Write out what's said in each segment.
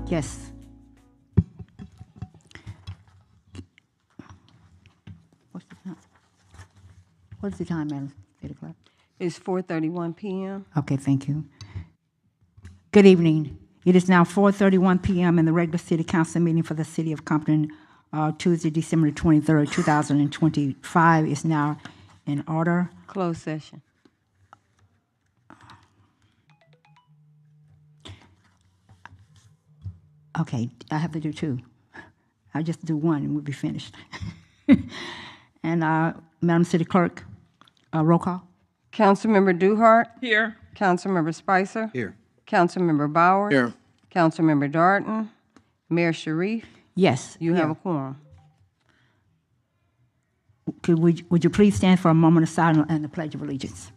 Yes. What's the time? What is the time, Madam City Clerk? It's 4:31 p.m. Okay, thank you. Good evening. It is now 4:31 p.m. and the regular City Council meeting for the City of Compton, Tuesday, December 23rd, 2025 is now in order. Closed session. Okay, I have to do two. I'll just do one and we'll be finished. And Madam City Clerk, roll call. Councilmember Duhart. Here. Councilmember Spicer. Here. Councilmember Bowers. Here. Councilmember Darden. Mayor Sharif. Yes. You have a quorum. Would you please stand for a moment of silence and the Pledge of Allegiance?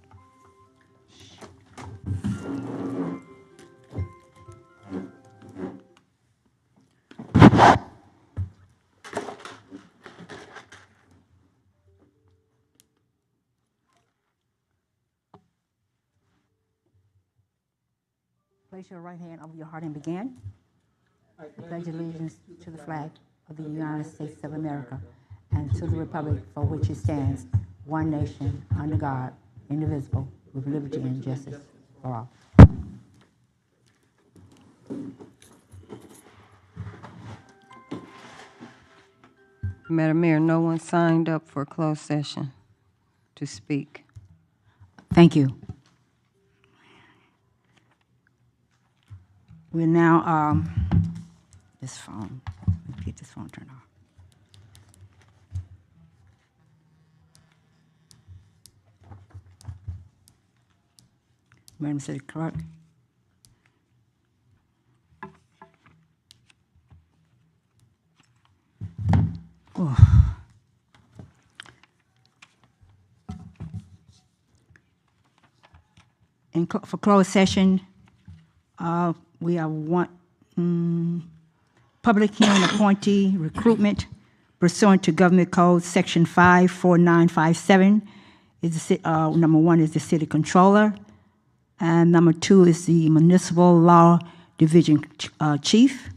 Place your right hand over your heart and begin. I pledge allegiance to the flag of the United States of America and to the republic for which it stands, one nation, under God, indivisible, with liberty and justice for all. Madam Mayor, no one signed up for closed session to speak. Thank you. We're now, this phone, let me get this phone turned off. Madam City Clerk. Oh. For closed session, we have one public hearing appointee recruitment pursuant to Government Code Section 54957. Number one is the city controller, and number two is the municipal law division chief.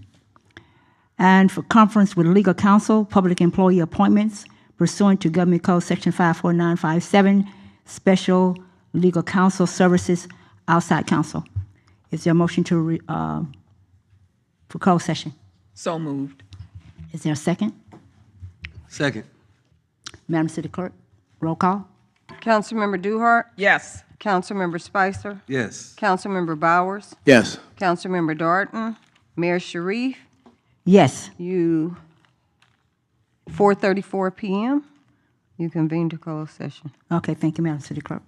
And for conference with legal counsel, public employee appointments pursuant to Government Code Section 54957, special legal counsel services, outside counsel. Is there a motion to for closed session? So moved. Is there a second? Second. Madam City Clerk, roll call. Councilmember Duhart. Yes. Councilmember Spicer. Yes. Councilmember Bowers. Yes. Councilmember Darden. Mayor Sharif. Yes. 4:34 p.m. You convene to closed session. Okay, thank you, Madam City Clerk.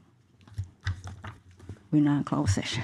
We're now in closed session.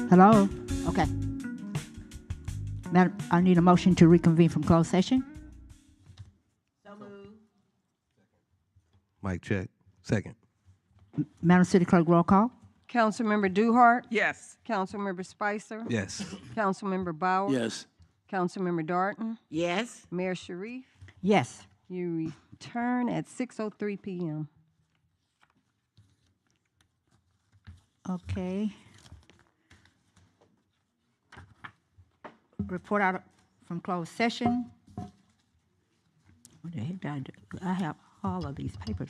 Hello? Okay. Madam, I need a motion to reconvene from closed session. Mic check. Second. Madam City Clerk, roll call. Councilmember Duhart, Yes. Councilmember Spicer, Yes. Councilmember Bauer, Yes. Councilmember Darton, Yes. Mayor Sharif. Yes. You return at 6:03 p.m. Okay. Report out from closed session. What the heck did I do? I have all of these papers.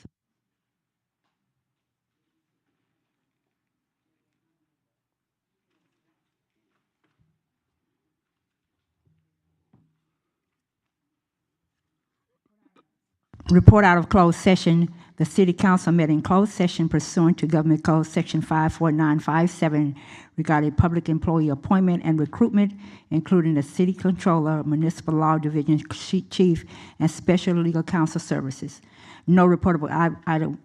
Report out of closed session. The City Council met in closed session pursuant to Government Code Section 54957 regarding public employee appointment and recruitment, including the City Controller, Municipal Law Division Chief, and Special Legal Counsel Services. No reportable item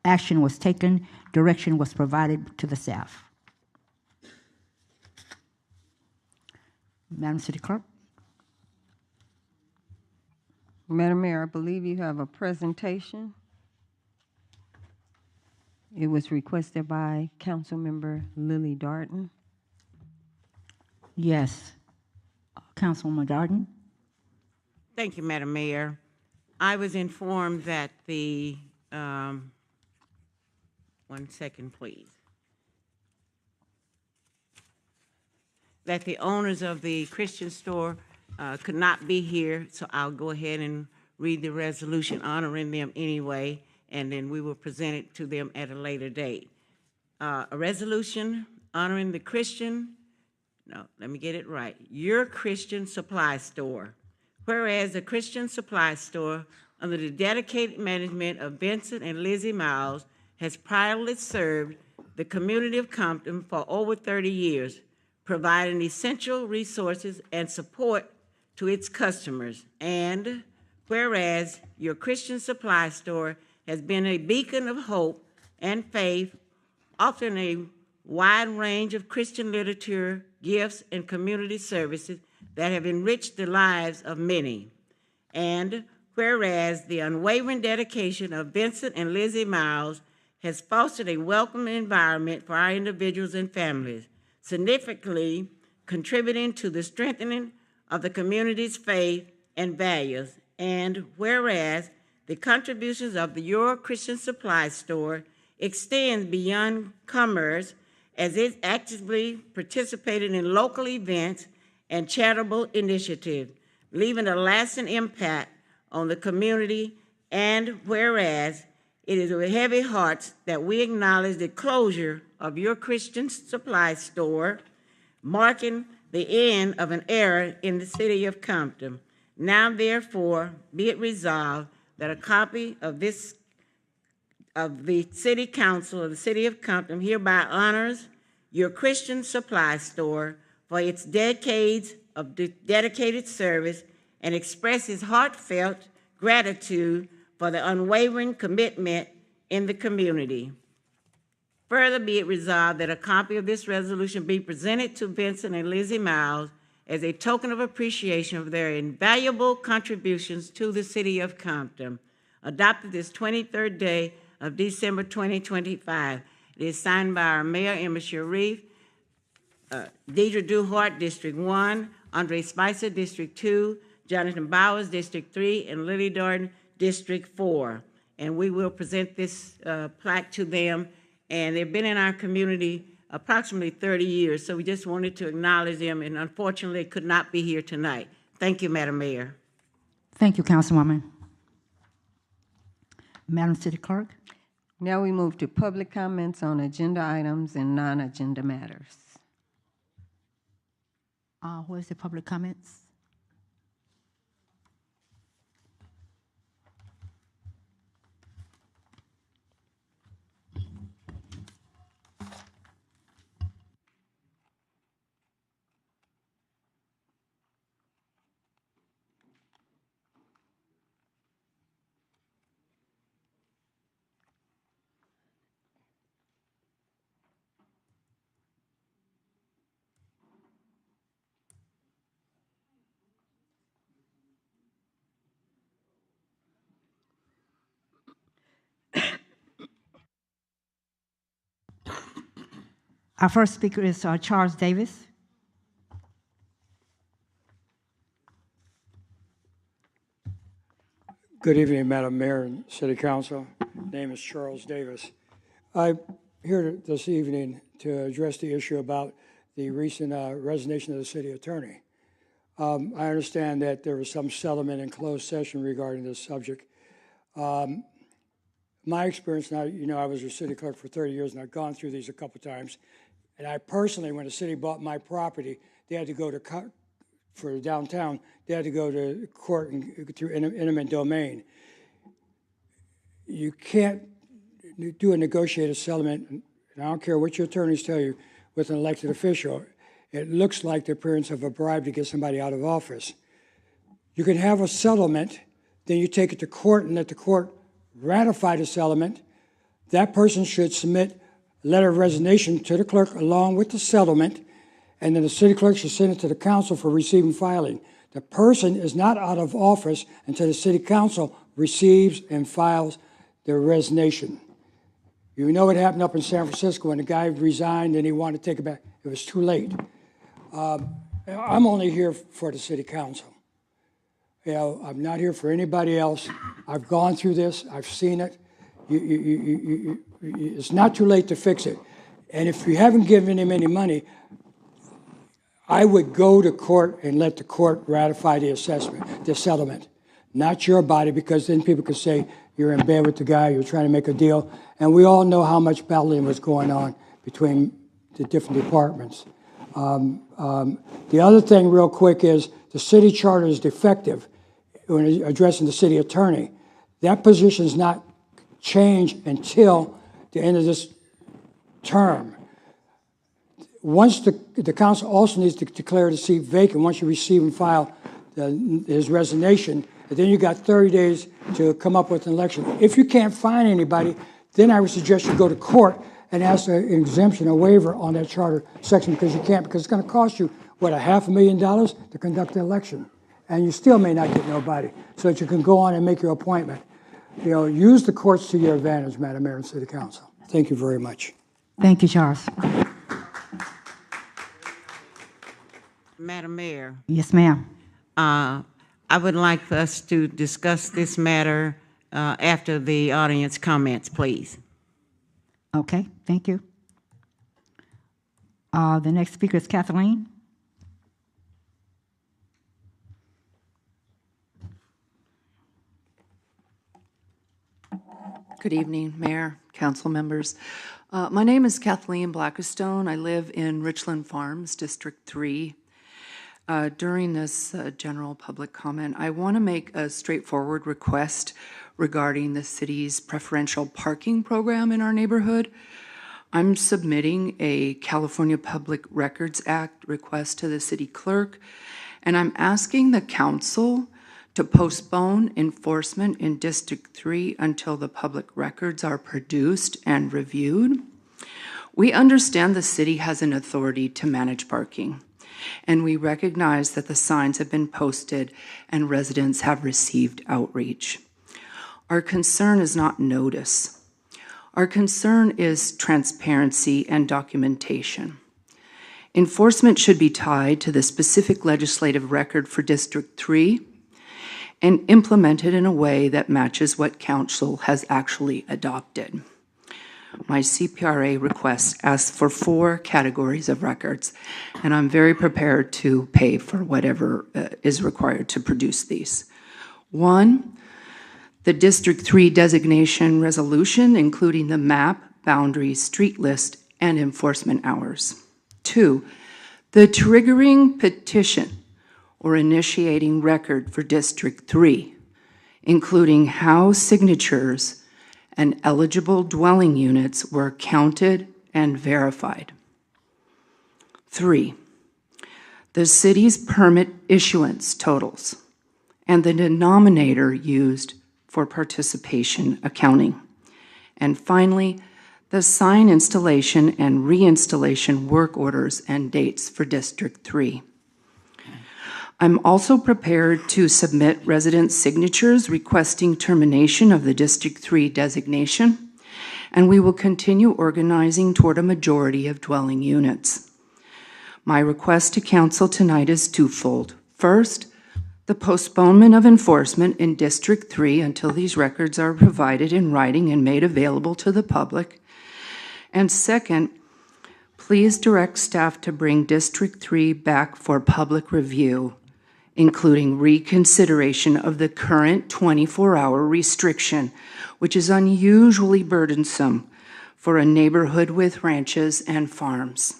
action was taken. Direction was provided to the staff. Madam City Clerk? Madam Mayor, I believe you have a presentation. It was requested by Councilmember Lily Darton. Yes. Councilwoman Darden? Thank you, Madam Mayor. I was informed that one second, please. That the owners of the Christian store could not be here, so I'll go ahead and read the resolution honoring them anyway, and then we will present it to them at a later date. A resolution honoring the Your Christian Supply Store. Whereas the Christian Supply Store, under the dedicated management of Vincent and Lizzie Miles, has proudly served the community of Compton for over 30 years, providing essential resources and support to its customers. And whereas Your Christian Supply Store has been a beacon of hope and faith, offering a wide range of Christian literature, gifts, and community services that have enriched the lives of many. And whereas the unwavering dedication of Vincent and Lizzie Miles has fostered a welcoming environment for our individuals and families, significantly contributing to the strengthening of the community's faith and values. And whereas the contributions of Your Christian Supply Store extends beyond commerce, as it actively participated in local events and charitable initiatives, leaving a lasting impact on the community. And whereas it is with heavy hearts that we acknowledge the closure of Your Christian Supply Store, marking the end of an era in the city of Compton. Now, therefore, be it resolved that a copy of the City Council of the City of Compton hereby honors Your Christian Supply Store for its decades of dedicated service and expresses heartfelt gratitude for the unwavering commitment in the community. Further, be it resolved that a copy of this resolution be presented to Vincent and Lizzie Miles as a token of appreciation of their invaluable contributions to the city of Compton, adopted this 23rd day of December 2025. It is signed by our Mayor, Emma Sharif, Deidre Duhart, District 1, Andre Spicer, District 2, Jonathan Bowers, District 3, and Lily Darden, District 4. And we will present this plaque to them. And they've been in our community approximately 30 years, so we just wanted to acknowledge them, and unfortunately, they could not be here tonight. Thank you, Madam Mayor. Thank you, Councilwoman. Madam City Clerk? Now we move to public comments on agenda items and non-agenda matters. Where's the public comments? Our first speaker is Charles Davis. Good evening, Madam Mayor and City Council. Name is Charles Davis. I'm here this evening to address the issue about the recent resignation of the city attorney. I understand that there was some settlement in closed session regarding this subject. My experience now, I was a city clerk for 30 years and I've gone through these a couple times. And I personally, when the city bought my property, they had to go to for downtown, they had to go to court and through eminent domain. You can't do a negotiated settlement, and I don't care what your attorneys tell you, with an elected official. It looks like the appearance of a bribe to get somebody out of office. You can have a settlement, then you take it to court and let the court ratify the settlement. That person should submit a letter of resignation to the clerk along with the settlement, and then the city clerk should send it to the council for receiving filing. The person is not out of office until the city council receives and files their resignation. You know what happened up in San Francisco when the guy resigned and he wanted to take it back. It was too late. I'm only here for the city council. I'm not here for anybody else. I've gone through this. I've seen it. It's not too late to fix it. And if you haven't given him any money, I would go to court and let the court ratify the assessment, the settlement, not your body, because then people could say you're in bed with the guy, you're trying to make a deal. And we all know how much battling was going on between the different departments. The other thing real quick is the city charter is defective when addressing the city attorney. That position is not changed until the end of this term. Once the council also needs to declare the seat vacant once you receive and file his resignation, and then you got 30 days to come up with an election. If you can't find anybody, then I would suggest you go to court and ask an exemption, a waiver on that charter section, because you can't, because it's going to cost you, what, $500,000 to conduct the election. And you still may not get nobody, so that you can go on and make your appointment. Use the courts to your advantage, Madam Mayor and City Council. Thank you very much. Thank you, Charles. Madam Mayor, Yes, ma'am. I would like for us to discuss this matter after the audience comments, please. Okay, thank you. The next speaker is Kathleen. Good evening, Mayor, council members. My name is Kathleen Blackistone. I live in Richland Farms, District 3. During this general public comment, I want to make a straightforward request regarding the city's preferential parking program in our neighborhood. I'm submitting a California Public Records Act request to the city clerk, and I'm asking the council to postpone enforcement in District 3 until the public records are produced and reviewed. We understand the city has an authority to manage parking, and we recognize that the signs have been posted and residents have received outreach. Our concern is not notice. Our concern is transparency and documentation. Enforcement should be tied to the specific legislative record for District 3 and implemented in a way that matches what council has actually adopted. My CPRA request asks for 4 categories of records, and I'm very prepared to pay for whatever is required to produce these. 1, the District 3 designation resolution, including the map, boundaries, street list, and enforcement hours. 2, the triggering petition or initiating record for District 3, including how signatures and eligible dwelling units were counted and verified. 3, the city's permit issuance totals and the denominator used for participation accounting. And finally, the sign installation and reinstallation work orders and dates for District 3. I'm also prepared to submit resident signatures requesting termination of the District 3 designation and we will continue organizing toward a majority of dwelling units. My request to council tonight is twofold. First, the postponement of enforcement in District 3 until these records are provided in writing and made available to the public. And second, please direct staff to bring District 3 back for public review, including reconsideration of the current 24-hour restriction, which is unusually burdensome for a neighborhood with ranches and farms.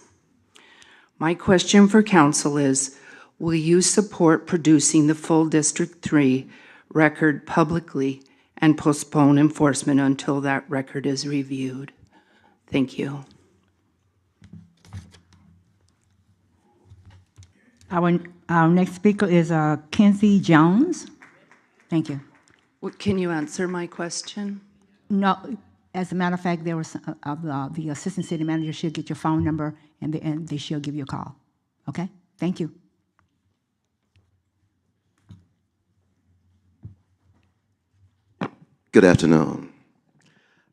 My question for council is, will you support producing the full District 3 record publicly and postpone enforcement until that record is reviewed? Thank you. Our next speaker is Kenzie Jones. Thank you. Can you answer my question? No, as a matter of fact, there was the assistant city manager. She'll get your phone number and she'll give you a call. Okay? Thank you. Good afternoon.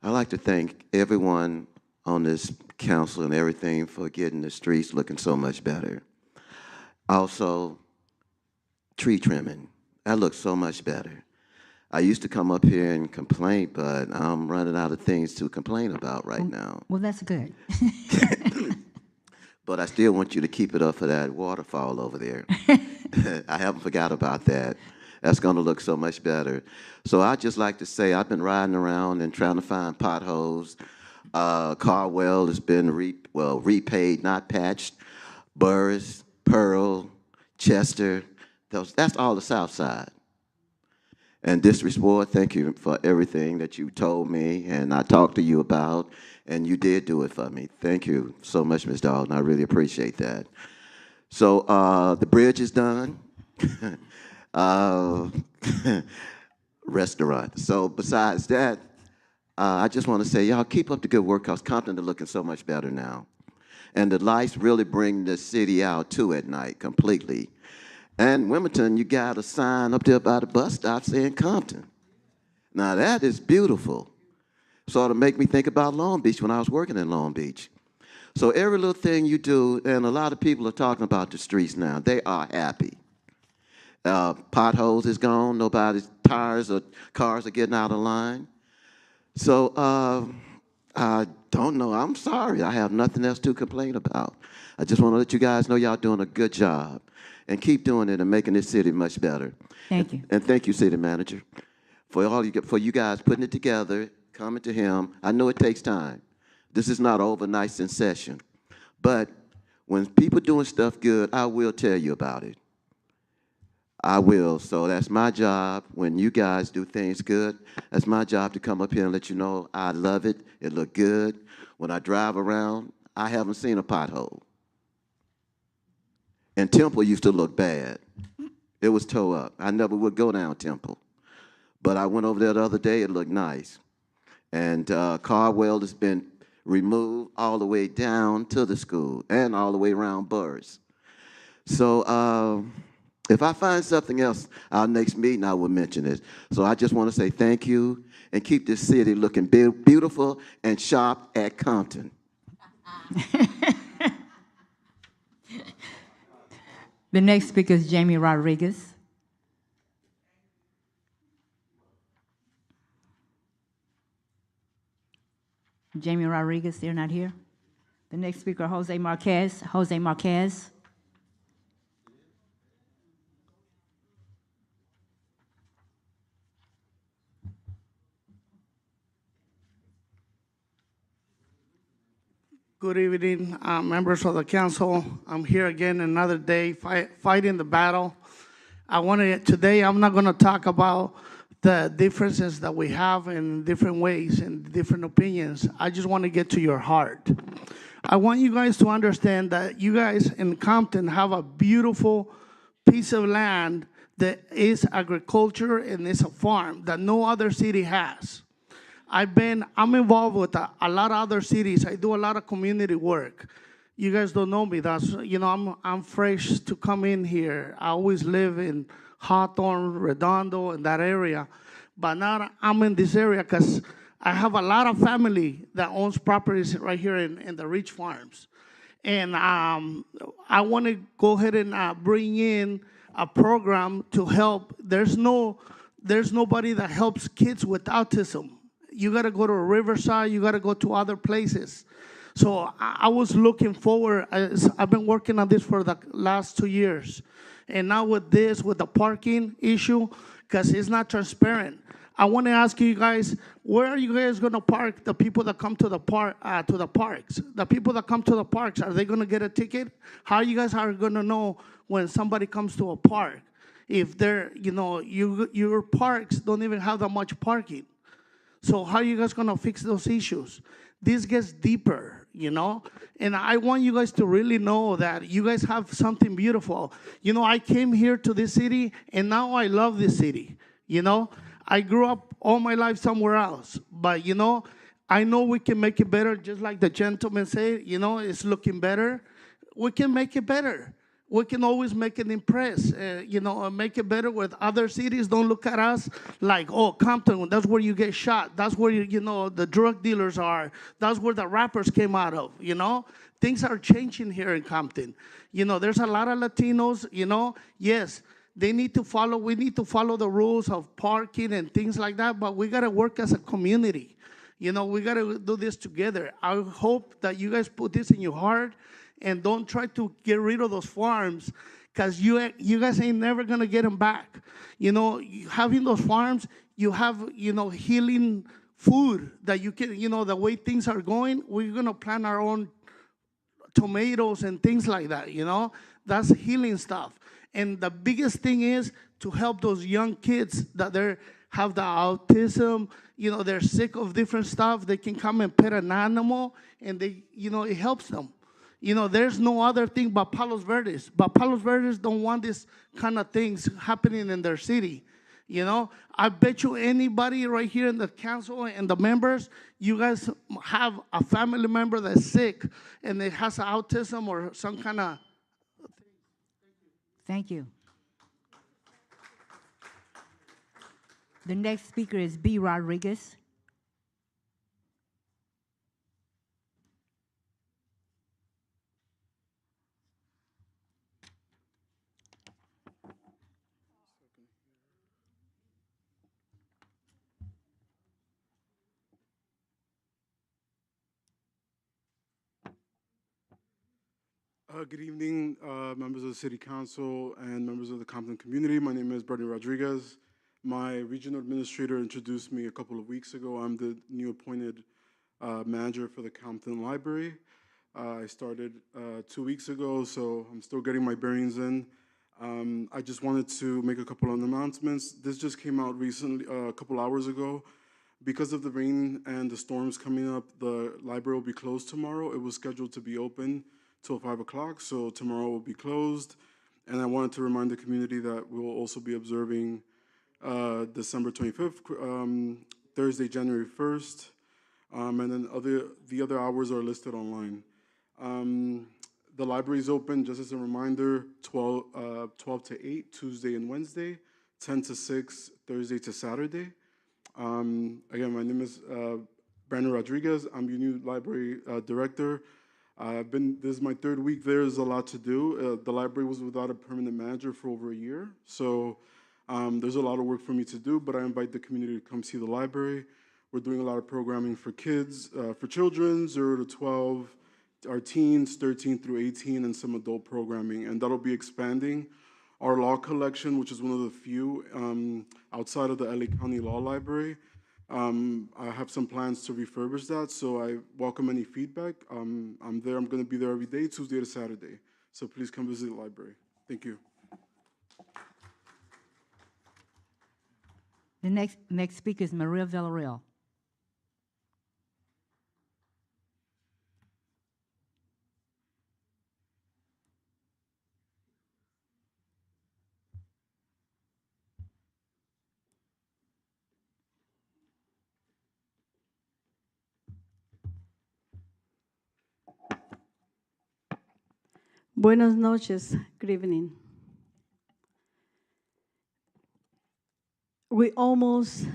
I'd like to thank everyone on this council and everything for getting the streets looking so much better. Also, tree trimming. That looks so much better. I used to come up here and complain, but I'm running out of things to complain about right now. Well, that's good. But I still want you to keep it up for that waterfall over there. I haven't forgot about that. That's going to look so much better. So I'd just like to say I've been riding around and trying to find potholes. Carwell has been repaid, not patched. Burris, Pearl, Chester, that's all the South Side. And this report, thank you for everything that you told me and I talked to you about, and you did do it for me. Thank you so much, Ms. Dalton. I really appreciate that. So the bridge is done. Restaurant. So besides that, I just want to say, y'all keep up the good work because Compton is looking so much better now. And the lights really bring the city out too at night completely. And Wilmington, you got a sign up there by the bus stop saying Compton. Now that is beautiful. Sort of make me think about Long Beach when I was working in Long Beach. So every little thing you do, and a lot of people are talking about the streets now, they are happy. Potholes is gone. Nobody's tires or cars are getting out of line. So I don't know. I'm sorry. I have nothing else to complain about. I just want to let you guys know y'all doing a good job. And keep doing it and making this city much better. Thank you. And thank you, city manager, for you guys putting it together, coming to him. I know it takes time. This is not an overnight sensation. But when people doing stuff good, I will tell you about it. I will. So that's my job. When you guys do things good, that's my job to come up here and let you know I love it. It looked good. When I drive around, I haven't seen a pothole. And Temple used to look bad. It was tore up. I never would go down Temple. But I went over there the other day. It looked nice. And Carwell has been removed all the way down to the school and all the way around Burris. So if I find something else, our next meeting I will mention it. So I just want to say thank you and keep this city looking beautiful and sharp at Compton. The next speaker is Jamie Rodriguez. Jamie Rodriguez, they're not here. The next speaker, Jose Marquez. Jose Marquez. Good evening, members of the council. I'm here again another day fighting the battle. Today I'm not going to talk about the differences that we have in different ways and different opinions. I just want to get to your heart. I want you guys to understand that you guys in Compton have a beautiful piece of land that is agriculture and is a farm that no other city has. I'm involved with a lot of other cities. I do a lot of community work. You guys don't know me. I'm fresh to come in here. I always live in Hawthorne, Redondo, in that area. But now I'm in this area because I have a lot of family that owns properties right here in the Rich Farms. And I want to go ahead and bring in a program to help. There's nobody that helps kids with autism. You got to go to Riverside. You got to go to other places. So I was looking forward. I've been working on this for the last 2 years. And now with the parking issue, because it's not transparent. I want to ask you guys, where are you guys going to park the people that come to the parks? The people that come to the parks, are they going to get a ticket? How you guys are going to know when somebody comes to a park? If they're, your parks don't even have that much parking. So how are you guys going to fix those issues? This gets deeper, And I want you guys to really know that you guys have something beautiful. I came here to this city, and now I love this city, I grew up all my life somewhere else. But, I know we can make it better, just like the gentleman said, it's looking better. We can make it better. We can always make it impress, make it better with other cities. Don't look at us like, oh, Compton, that's where you get shot. That's where, the drug dealers are. That's where the rappers came out of, Things are changing here in Compton. There's a lot of Latinos, yes. We need to follow the rules of parking and things like that, but we got to work as a community. We got to do this together. I hope that you guys put this in your heart and don't try to get rid of those farms, because you guys ain't never going to get them back. Having those farms, you have, healing food that you can, the way things are going, we're going to plant our own tomatoes and things like that, That's healing stuff. And the biggest thing is to help those young kids that have the autism, they're sick of different stuff. They can come and pet an animal, and it helps them. There's no other thing but Palos Verdes. But Palos Verdes don't want this kind of things happening in their city. I bet you anybody right here in the council and the members, you guys have a family member that's sick and it has autism or some kind of. Thank you. The next speaker is B. Rodriguez. Good evening, members of the City Council and members of the Compton community. My name is Bernie Rodriguez. My regional administrator introduced me a couple of weeks ago. I'm the new appointed manager for the Compton Library. I started 2 weeks ago, so I'm still getting my bearings in. I just wanted to make a couple of announcements. This just came out recently, a couple hours ago. Because of the rain and the storms coming up, the library will be closed tomorrow. It was scheduled to be open till 5 o'clock, so tomorrow will be closed. And I wanted to remind the community that we will also be observing December 25th, Thursday, January 1st, and then the other hours are listed online. The library is open, just as a reminder, 12 to 8, Tuesday and Wednesday, 10 to 6, Thursday to Saturday. Again, my name is Brandon Rodriguez. I'm your new library director. This is my third week there. There's a lot to do. The library was without a permanent manager for over a year. So there's a lot of work for me to do, but I invite the community to come see the library. We're doing a lot of programming for kids, for children, 0 to 12, our teens, 13 through 18, and some adult programming. And that'll be expanding our law collection, which is one of the few outside of the LA County Law Library. I have some plans to refurbish that, so I welcome any feedback. I'm there. I'm going to be there every day, Tuesday to Saturday. So please come visit the library. Thank you. The next speaker is Maria Villarreal. Buenas noches, good evening. We're almost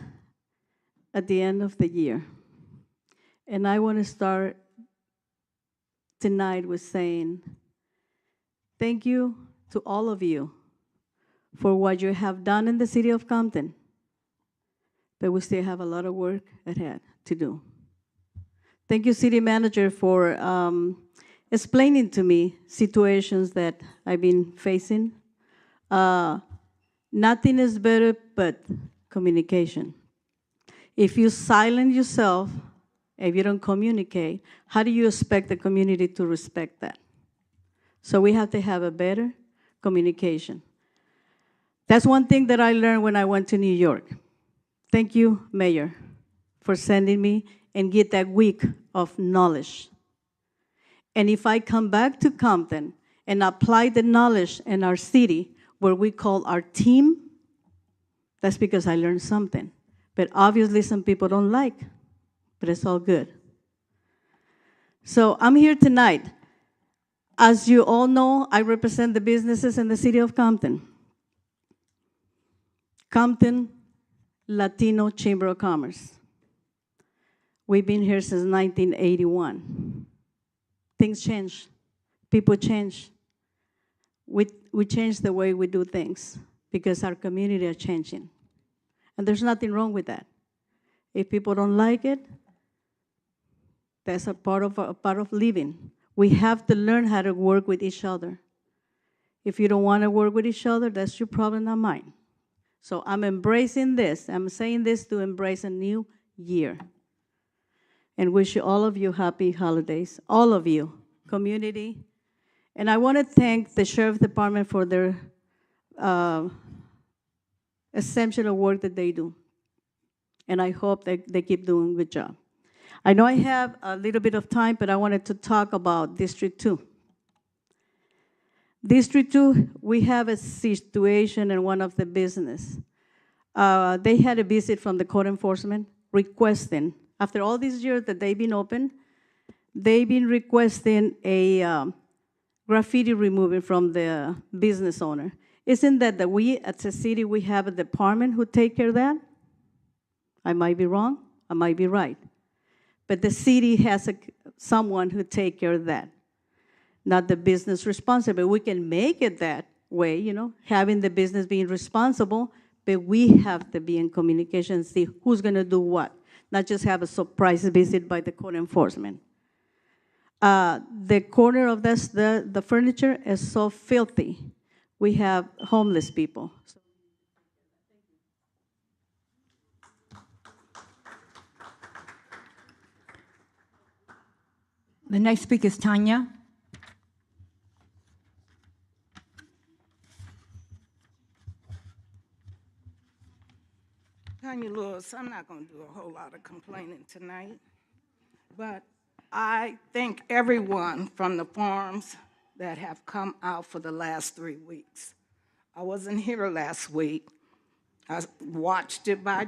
at the end of the year. And I want to start tonight with saying thank you to all of you for what you have done in the city of Compton. But we still have a lot of work ahead to do. Thank you, City Manager, for explaining to me situations that I've been facing. Nothing is better but communication. If you silence yourself, if you don't communicate, how do you expect the community to respect that? So we have to have a better communication. That's one thing that I learned when I went to New York. Thank you, Mayor, for sending me and get that week of knowledge. And if I come back to Compton and apply the knowledge in our city, where we call our team, that's because I learned something. But obviously some people don't like, but it's all good. So I'm here tonight. As you all know, I represent the businesses in the city of Compton. Compton Latino Chamber of Commerce. We've been here since 1981. Things change. People change. We change the way we do things because our community are changing. And there's nothing wrong with that. If people don't like it, that's a part of living. We have to learn how to work with each other. If you don't want to work with each other, that's your problem, not mine. So I'm embracing this. I'm saying this to embrace a new year. And wish all of you happy holidays, all of you, community. And I want to thank the Sheriff Department for their exceptional work that they do. And I hope that they keep doing a good job. I know I have a little bit of time, but I wanted to talk about District 2. District 2, we have a situation in one of the business. They had a visit from the code enforcement requesting, after all these years that they've been open, they've been requesting a graffiti removing from the business owner. Isn't that we, as a city, we have a department who take care of that? I might be wrong, I might be right. But the city has someone who take care of that, not the business responsible. We can make it that way, you know, having the business being responsible, but we have to be in communication and see who's gonna do what, not just have a surprise visit by the code enforcement. The corner of this, the furniture is so filthy. We have homeless people. The next speaker is Tanya. Tanya Lewis, I'm not going to do a whole lot of complaining tonight, but I thank everyone from the farms that have come out for the last 3 weeks. I wasn't here last week. I watched it by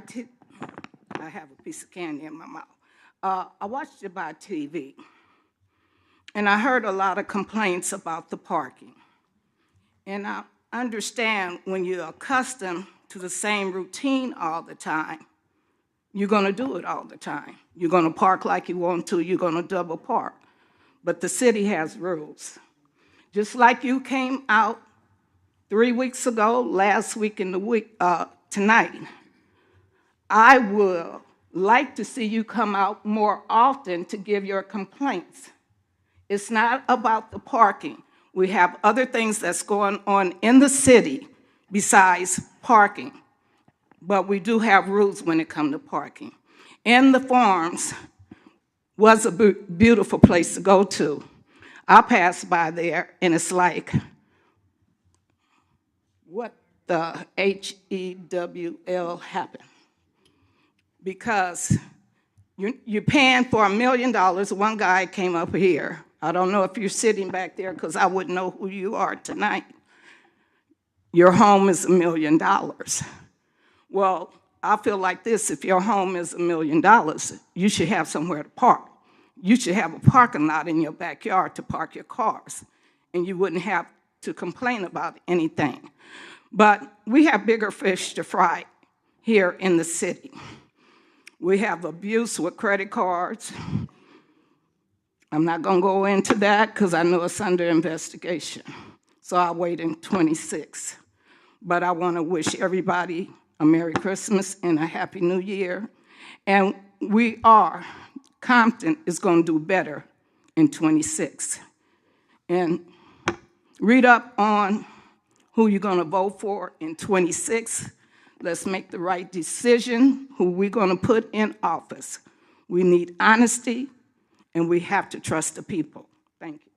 I have a piece of candy in my mouth. I watched it by TV, and I heard a lot of complaints about the parking. And I understand when you're accustomed to the same routine all the time, you're going to do it all the time. You're going to park like you want to, you're going to double park. But the city has rules. Just like you came out 3 weeks ago, last week, and tonight, I would like to see you come out more often to give your complaints. It's not about the parking. We have other things that's going on in the city besides parking, but we do have rules when it comes to parking. And the farms was a beautiful place to go to. I passed by there, and it's like, what the HEWL happened? Because you're paying for $1 million. One guy came up here. I don't know if you're sitting back there because I wouldn't know who you are tonight. Your home is $1 million. Well, I feel like this: if your home is $1 million, you should have somewhere to park. You should have a parking lot in your backyard to park your cars, and you wouldn't have to complain about anything. But we have bigger fish to fry here in the city. We have abuse with credit cards. I'm not going to go into that because I know it's under investigation. So I'll wait in 26. But I want to wish everybody a Merry Christmas and a Happy New Year. And Compton is going to do better in 26. And read up on who you're going to vote for in 26. Let's make the right decision, who we're going to put in office. We need honesty, and we have to trust the people. Thank you.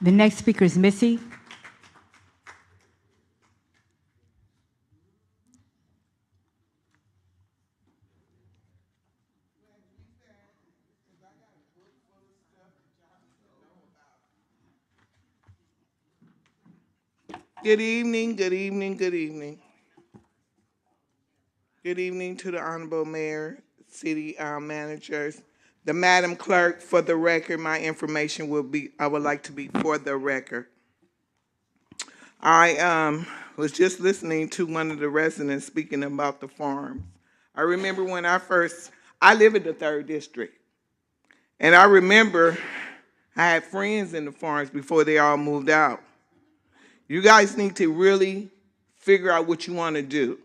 The next speaker is Missy. Good evening, good evening, good evening. Good evening to the Honorable Mayor, City Managers. The Madam Clerk, for the record, my information I would like to be for the record. I was just listening to one of the residents speaking about the farms. I remember when I live in the 3rd District, and I remember I had friends in the farms before they all moved out. You guys need to really figure out what you want to do.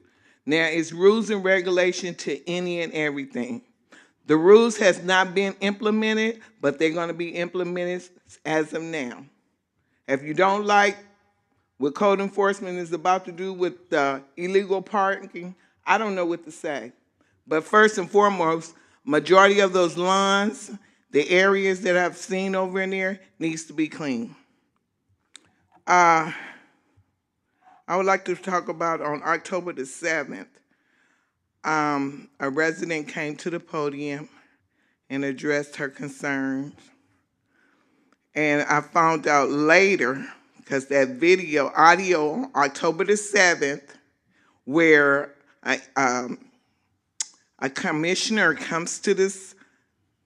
Now, it's rules and regulation to any and everything. The rules has not been implemented, but they're going to be implemented as of now. If you don't like what code enforcement is about to do with illegal parking, I don't know what to say. But first and foremost, majority of those lawns, the areas that I've seen over in there, needs to be clean. I would like to talk about on October the 7th, a resident came to the podium and addressed her concerns. And I found out later, because that audio on October the 7th, where a commissioner comes to this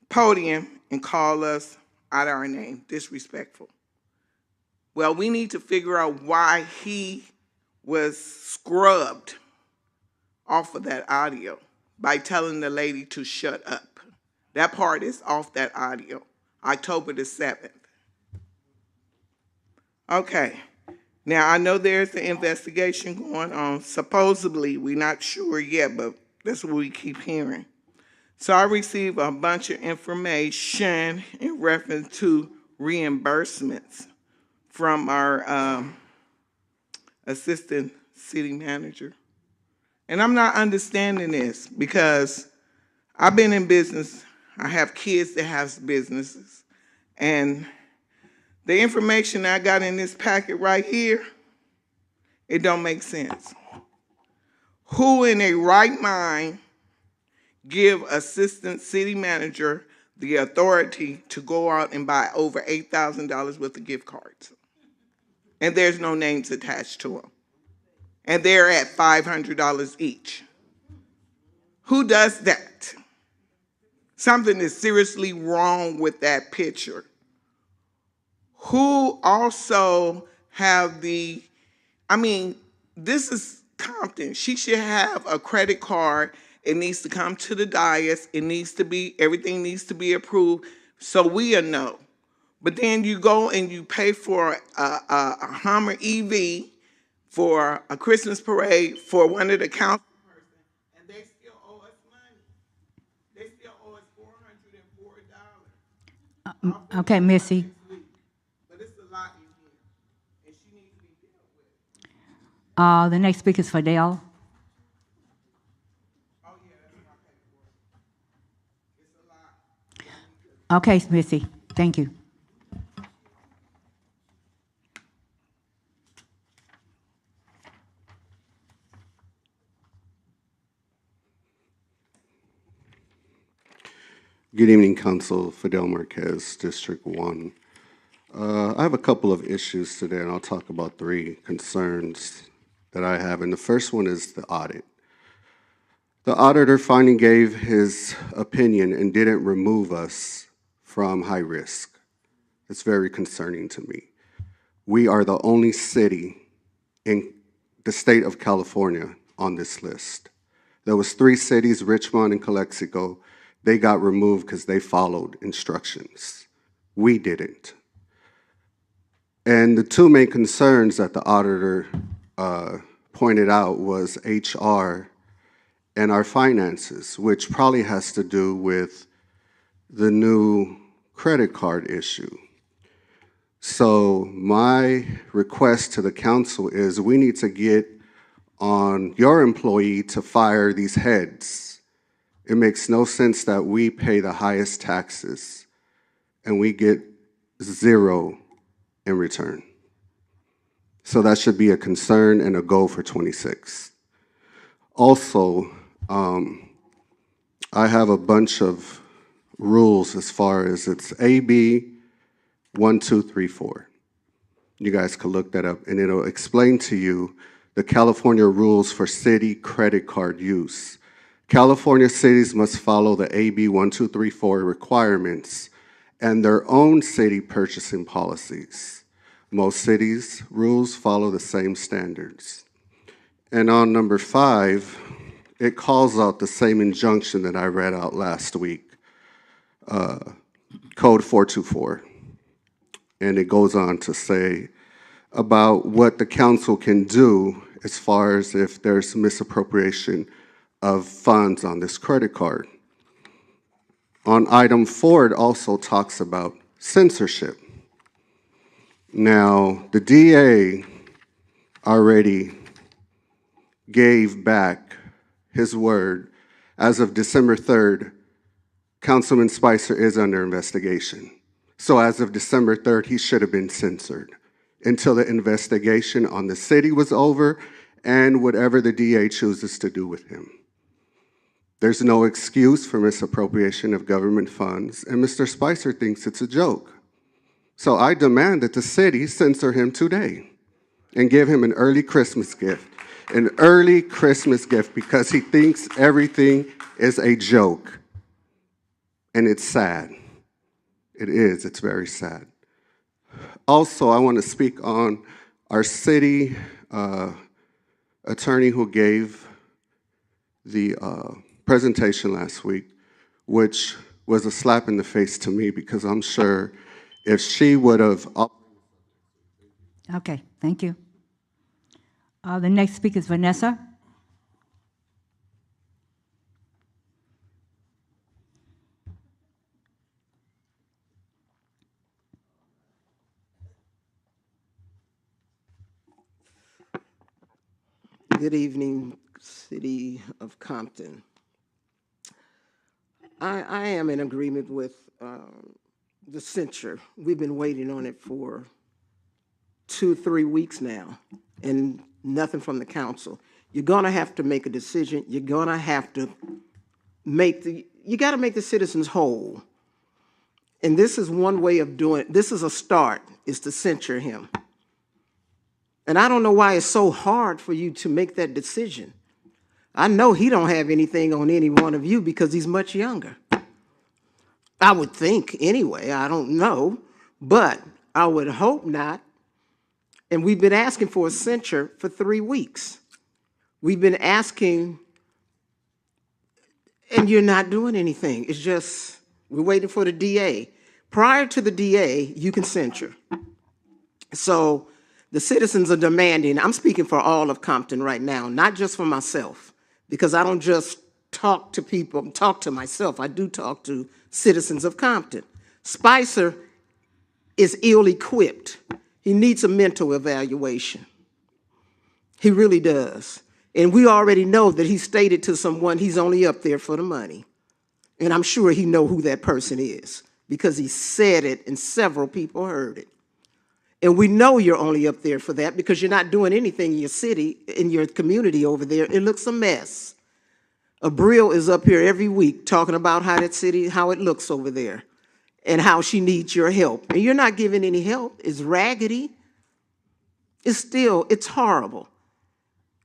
podium and calls us out our name, disrespectful. Well, we need to figure out why he was scrubbed off of that audio by telling the lady to shut up. That part is off that audio, October the 7th. Okay, now I know there's an investigation going on. Supposedly, we're not sure yet, but that's what we keep hearing. So I received a bunch of information in reference to reimbursements from our assistant city manager. And I'm not understanding this because I've been in business. I have kids that have businesses. And the information I got in this packet right here, it don't make sense. Who in a right mind give assistant city manager the authority to go out and buy over $8,000 worth of gift cards? And there's no names attached to them. And they're at $500 each. Who does that? Something is seriously wrong with that picture. Who also have this is Compton. She should have a credit card. It needs to come to the dais. Everything needs to be approved so we'll know. But then you go and you pay for a Hummer EV for a Christmas parade for one of the council persons, and they still owe us money. They still owe us $404. Okay, Missy. But it's a lot in here, and she needs to be dealt with. The next speaker is Fidel. Oh, yeah, that's my paperwork. It's a lot. Okay, Missy. Thank you. Good evening, Council. Fidel Marquez, District 1. I have a couple of issues today, and I'll talk about 3 concerns that I have. And the first one is the audit. The auditor finally gave his opinion and didn't remove us from high risk. It's very concerning to me. We are the only city in the state of California on this list. There was 3 cities, Richmond and Calexico, They got removed because they followed instructions. We didn't. And the two main concerns that the auditor pointed out was HR and our finances, which probably has to do with the new credit card issue. So my request to the council is we need to get on your employee to fire these heads. It makes no sense that we pay the highest taxes and we get zero in return. So that should be a concern and a goal for 26. Also, I have a bunch of rules as far as it's AB 1234. You guys can look that up and it'll explain to you the California rules for city credit card use. California cities must follow the AB 1234 requirements and their own city purchasing policies. Most cities' rules follow the same standards. And on number 5, it calls out the same injunction that I read out last week, Code 424. And it goes on to say about what the council can do as far as if there's misappropriation of funds on this credit card. On item 4, it also talks about censorship. Now, the DA already gave back his word. As of December 3rd, Councilman Spicer is under investigation. So as of December 3rd, he should have been censored until the investigation on the city was over and whatever the DA chooses to do with him. There's no excuse for misappropriation of government funds, and Mr. Spicer thinks it's a joke. So I demand that the city censor him today and give him an early Christmas gift. An early Christmas gift because he thinks everything is a joke. And it's sad. It is, it's very sad. Also, I want to speak on our city attorney who gave the presentation last week, which was a slap in the face to me because I'm sure if she would have... Okay, thank you. The next speaker is Vanessa. Good evening, City of Compton. I am in agreement with the censure. We've been waiting on it for 2-3 weeks now, and nothing from the council. You're gonna have to make a decision. You're gonna have to you gotta make the citizens whole. And this is one way of doing it. This is a start, is to censure him. And I don't know why it's so hard for you to make that decision. I know he don't have anything on any one of you because he's much younger. I would think anyway, I don't know, but I would hope not. And we've been asking for a censure for 3 weeks. We've been asking, and you're not doing anything. It's just, we're waiting for the DA. Prior to the DA, you can censure. So the citizens are demanding, I'm speaking for all of Compton right now, not just for myself, because I don't just talk to people, talk to myself. I do talk to citizens of Compton. Spicer is ill-equipped. He needs a mental evaluation. He really does. And we already know that he stated to someone he's only up there for the money. And I'm sure he know who that person is because he said it and several people heard it. And we know you're only up there for that because you're not doing anything in your city, in your community over there. It looks a mess. Abril is up here every week talking about how that city, how it looks over there and how she needs your help. And you're not giving any help. It's raggedy. It's horrible.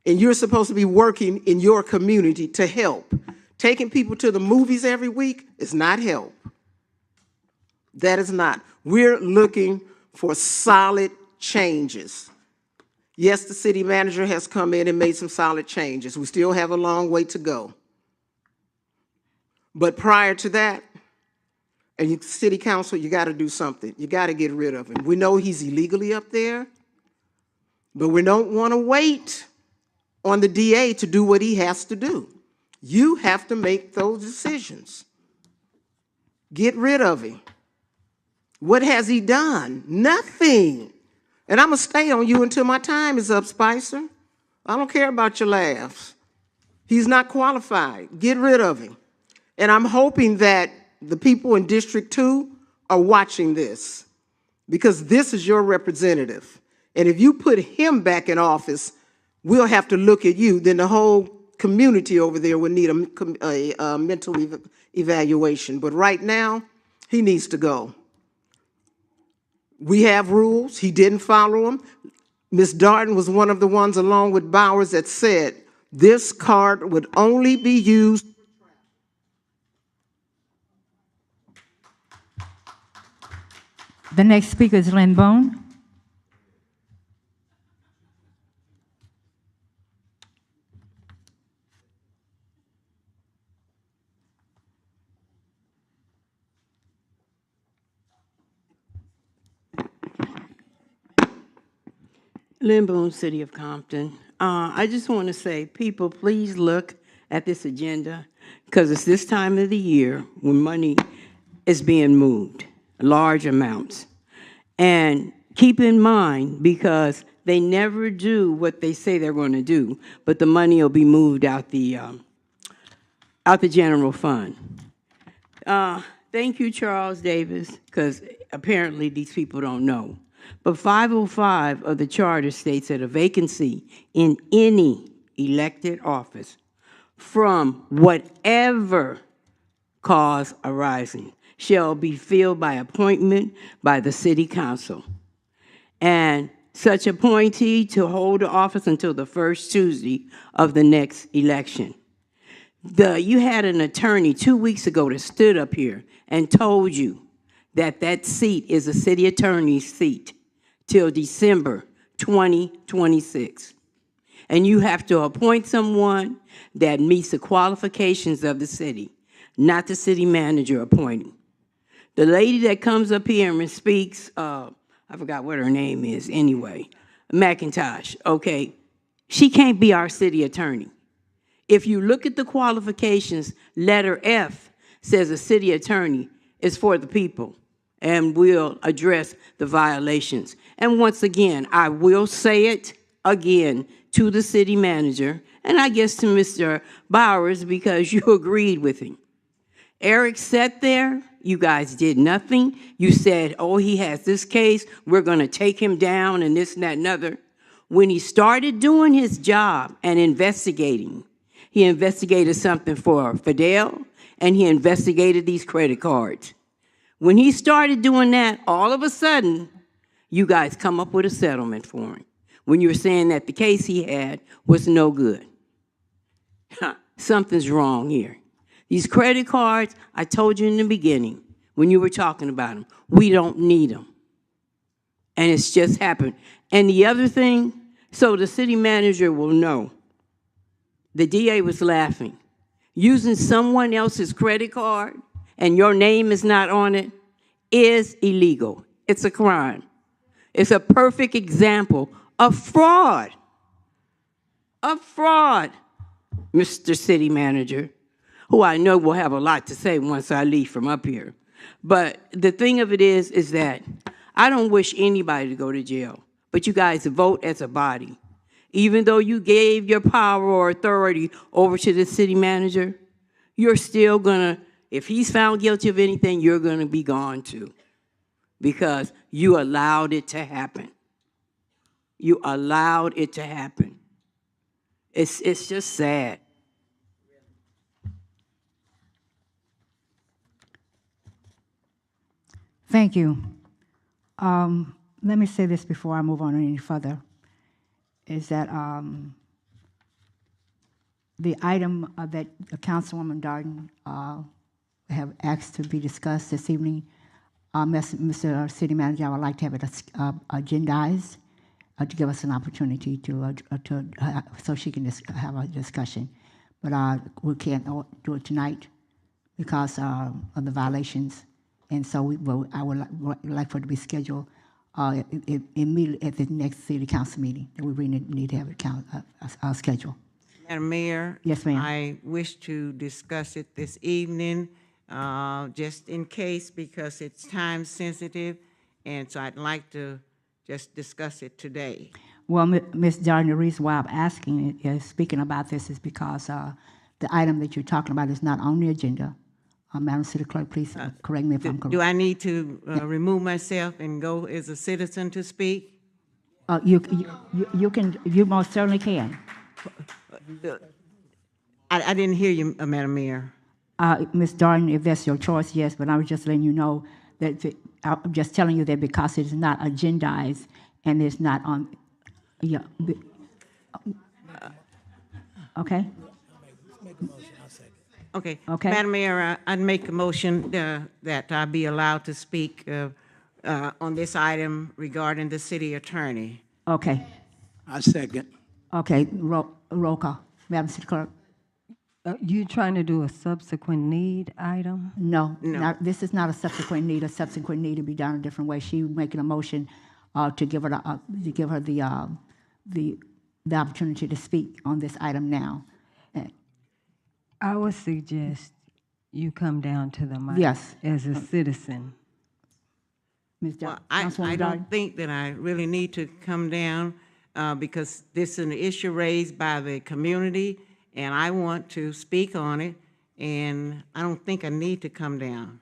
And you're supposed to be working in your community to help. Taking people to the movies every week is not help. That is not. We're looking for solid changes. Yes, the city manager has come in and made some solid changes. We still have a long way to go. But prior to that, and city council, you got to do something. You got to get rid of him. We know he's illegally up there, but we don't want to wait on the DA to do what he has to do. You have to make those decisions. Get rid of him. What has he done? Nothing. And I'm going to stay on you until my time is up, Spicer. I don't care about your laughs. He's not qualified. Get rid of him. And I'm hoping that the people in District 2 are watching this, because this is your representative. And if you put him back in office, we'll have to look at you. Then the whole community over there will need a mental evaluation. But right now, he needs to go. We have rules. He didn't follow them. Ms. Darden was one of the ones, along with Bowers, that said this card would only be used. The next speaker is Lynn Bone. Lynn Boone, City of Compton. I just want to say, people, please look at this agenda, because it's this time of the year when money is being moved, large amounts. And keep in mind, because they never do what they say they're going to do, but the money will be moved out the general fund. Thank you, Charles Davis, because apparently these people don't know. But 505 of the charter states that a vacancy in any elected office from whatever cause arising shall be filled by appointment by the city council. And such appointee to hold the office until the first Tuesday of the next election. You had an attorney 2 weeks ago that stood up here and told you that that seat is a city attorney's seat till December 2026. And you have to appoint someone that meets the qualifications of the city, not the city manager appointing. The lady that comes up here and speaks, I forgot what her name is anyway, McIntosh, okay, she can't be our city attorney. If you look at the qualifications, letter F says a city attorney is for the people and will address the violations. And once again, I will say it again to the city manager, and I guess to Mr. Bowers, because you agreed with him. Eric sat there, you guys did nothing. You said, oh, he has this case, we're gonna take him down and this and that and other. When he started doing his job and investigating, he investigated something for Fidel, and he investigated these credit cards. When he started doing that, all of a sudden, you guys come up with a settlement for him when you were saying that the case he had was no good. Something's wrong here. These credit cards, I told you in the beginning when you were talking about them, we don't need them. And it's just happened. And the other thing, so the city manager will know, the DA was laughing. Using someone else's credit card and your name is not on it is illegal. It's a crime. It's a perfect example of fraud. Of fraud, Mr. City Manager, who I know will have a lot to say once I leave from up here. But the thing of it is that I don't wish anybody to go to jail, but you guys vote as a body. Even though you gave your power or authority over to the city manager, you're still gonna, if he's found guilty of anything, you're gonna be gone too, because you allowed it to happen. You allowed it to happen. It's just sad. Thank you. Let me say this before I move on any further, is that the item that Councilwoman Darden have asked to be discussed this evening, Mr. City Manager, I would like to have it agendized to give us an opportunity to so she can have a discussion. But we can't do it tonight because of the violations. And so I would like for it to be scheduled immediately at the next city council meeting, that we really need to have a schedule. Madam Mayor? Yes, ma'am. I wish to discuss it this evening, just in case, because it's time sensitive, and so I'd like to just discuss it today. Well, Ms. Darden, the reason why I'm asking, speaking about this, is because the item that you're talking about is not on the agenda. Madam City Clerk, please correct me if I'm correct. Do I need to remove myself and go as a citizen to speak? You most certainly can. I didn't hear you, Madam Mayor. Ms. Darden, if that's your choice, yes, but I was just letting you know that, I'm just telling you that because it is not agendized and it's not on, yeah. Okay? Okay. Okay. Madam Mayor, I'd make a motion that I be allowed to speak on this item regarding the city attorney. Okay. I second. Okay, roll call. Madam City Clerk? You trying to do a subsequent need item? No, No. this is not a subsequent need. A subsequent need to be done a different way. She making a motion to give her the opportunity to speak on this item now. I would suggest you come down to the mic. Yes. As a citizen. Ms. Well, I Councilwoman Darden? don't think that I really need to come down because this is an issue raised by the community, and I want to speak on it, and I don't think I need to come down.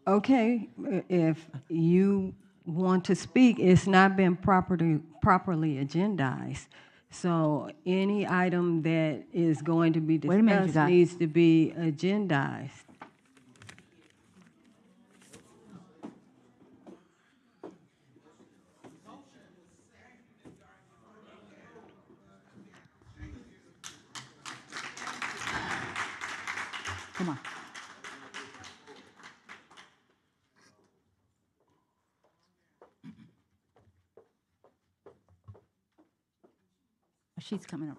Okay, if you want to speak, it's not been properly agendized. So any item that is going to be Wait a minute, you discussed guys. needs to be agendized. Come on. She's coming up.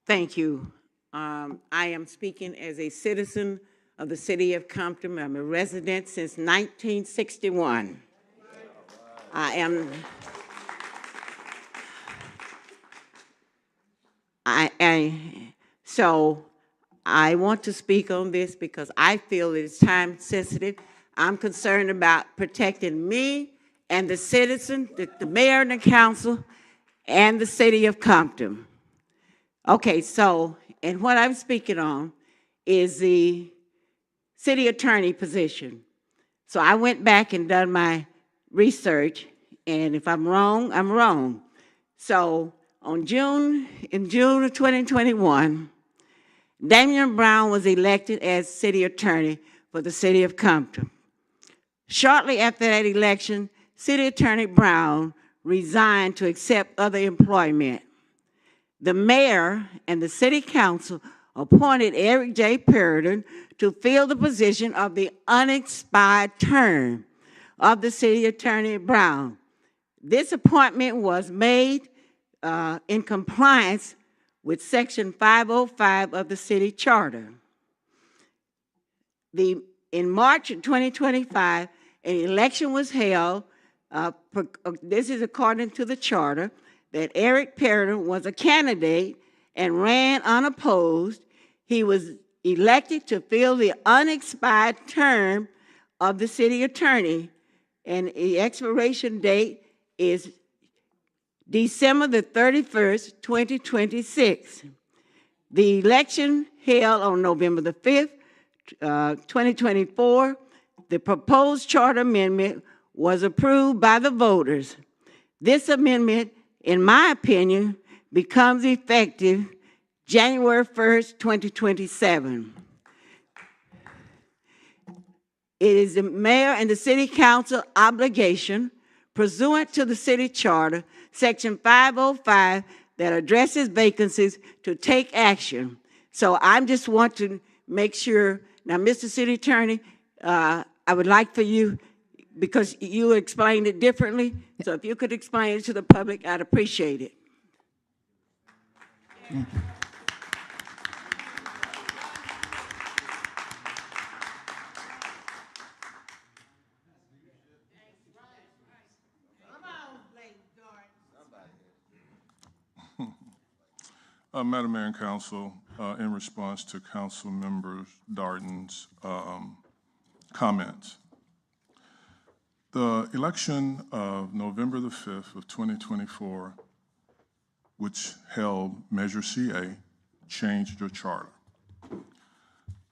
Thank you. I am speaking as a citizen of the city of Compton. I'm a resident since 1961. So I want to speak on this because I feel it's time sensitive. I'm concerned about protecting me and the citizen, the mayor and the council, and the city of Compton. Okay, so, and what I'm speaking on is the city attorney position. So I went back and done my research, and if I'm wrong, I'm wrong. So in June of 2021, Damian Brown was elected as city attorney for the city of Compton. Shortly after that election, City Attorney Brown resigned to accept other employment. The mayor and the city council appointed Eric J. Perriton to fill the position of the unexpired term of the City Attorney Brown. This appointment was made in compliance with Section 505 of the city charter. In March of 2025, an election was held, this is according to the charter, that Eric Perriton was a candidate and ran unopposed. He was elected to fill the unexpired term of the city attorney, and the expiration date is December the 31st, 2026. The election held on November the 5th, 2024. The proposed charter amendment was approved by the voters. This amendment, in my opinion, becomes effective January 1st, 2027. It is the mayor and the city council obligation pursuant to the city charter, section 505, that addresses vacancies to take action. So I just want to make sure, now, Mr. City Attorney, I would like for you, because you explained it differently, so if you could explain it to the public, I'd appreciate it. Madam Mayor and Council, in response to Council Member Darden's comments, the election of November the 5th of 2024, which held Measure CA, changed your charter.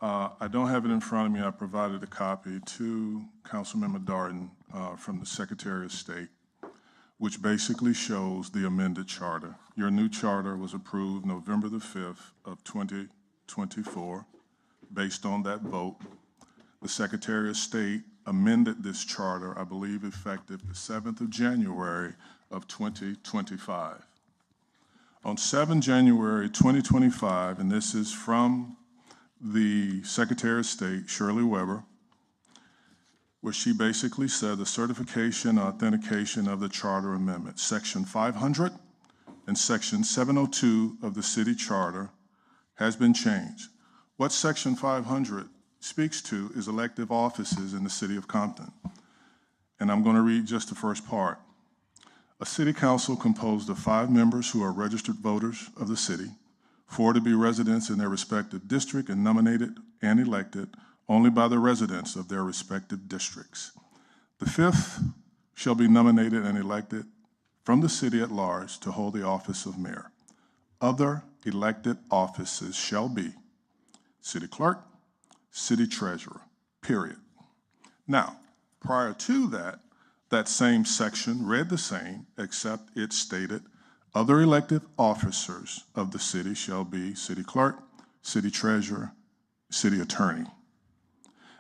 I don't have it in front of me. I provided a copy to Councilmember Darden from the Secretary of State, which basically shows the amended charter. Your new charter was approved November the 5th of 2024. Based on that vote, the Secretary of State amended this charter, I believe, effective the 7th of January of 2025. On 7 January 2025, and this is from the Secretary of State, Shirley Weber, where she basically said the certification and authentication of the charter amendment, Section 500 and Section 702 of the city charter has been changed. What Section 500 speaks to is elective offices in the city of Compton. And I'm going to read just the first part. A city council composed of 5 members who are registered voters of the city, 4 to be residents in their respective district and nominated and elected only by the residents of their respective districts. The 5th shall be nominated and elected from the city at large to hold the office of mayor. Other elected offices shall be city clerk, city treasurer, period. Now, prior to that, that same section read the same, except it stated, other elected officers of the city shall be city clerk, city treasurer, city attorney.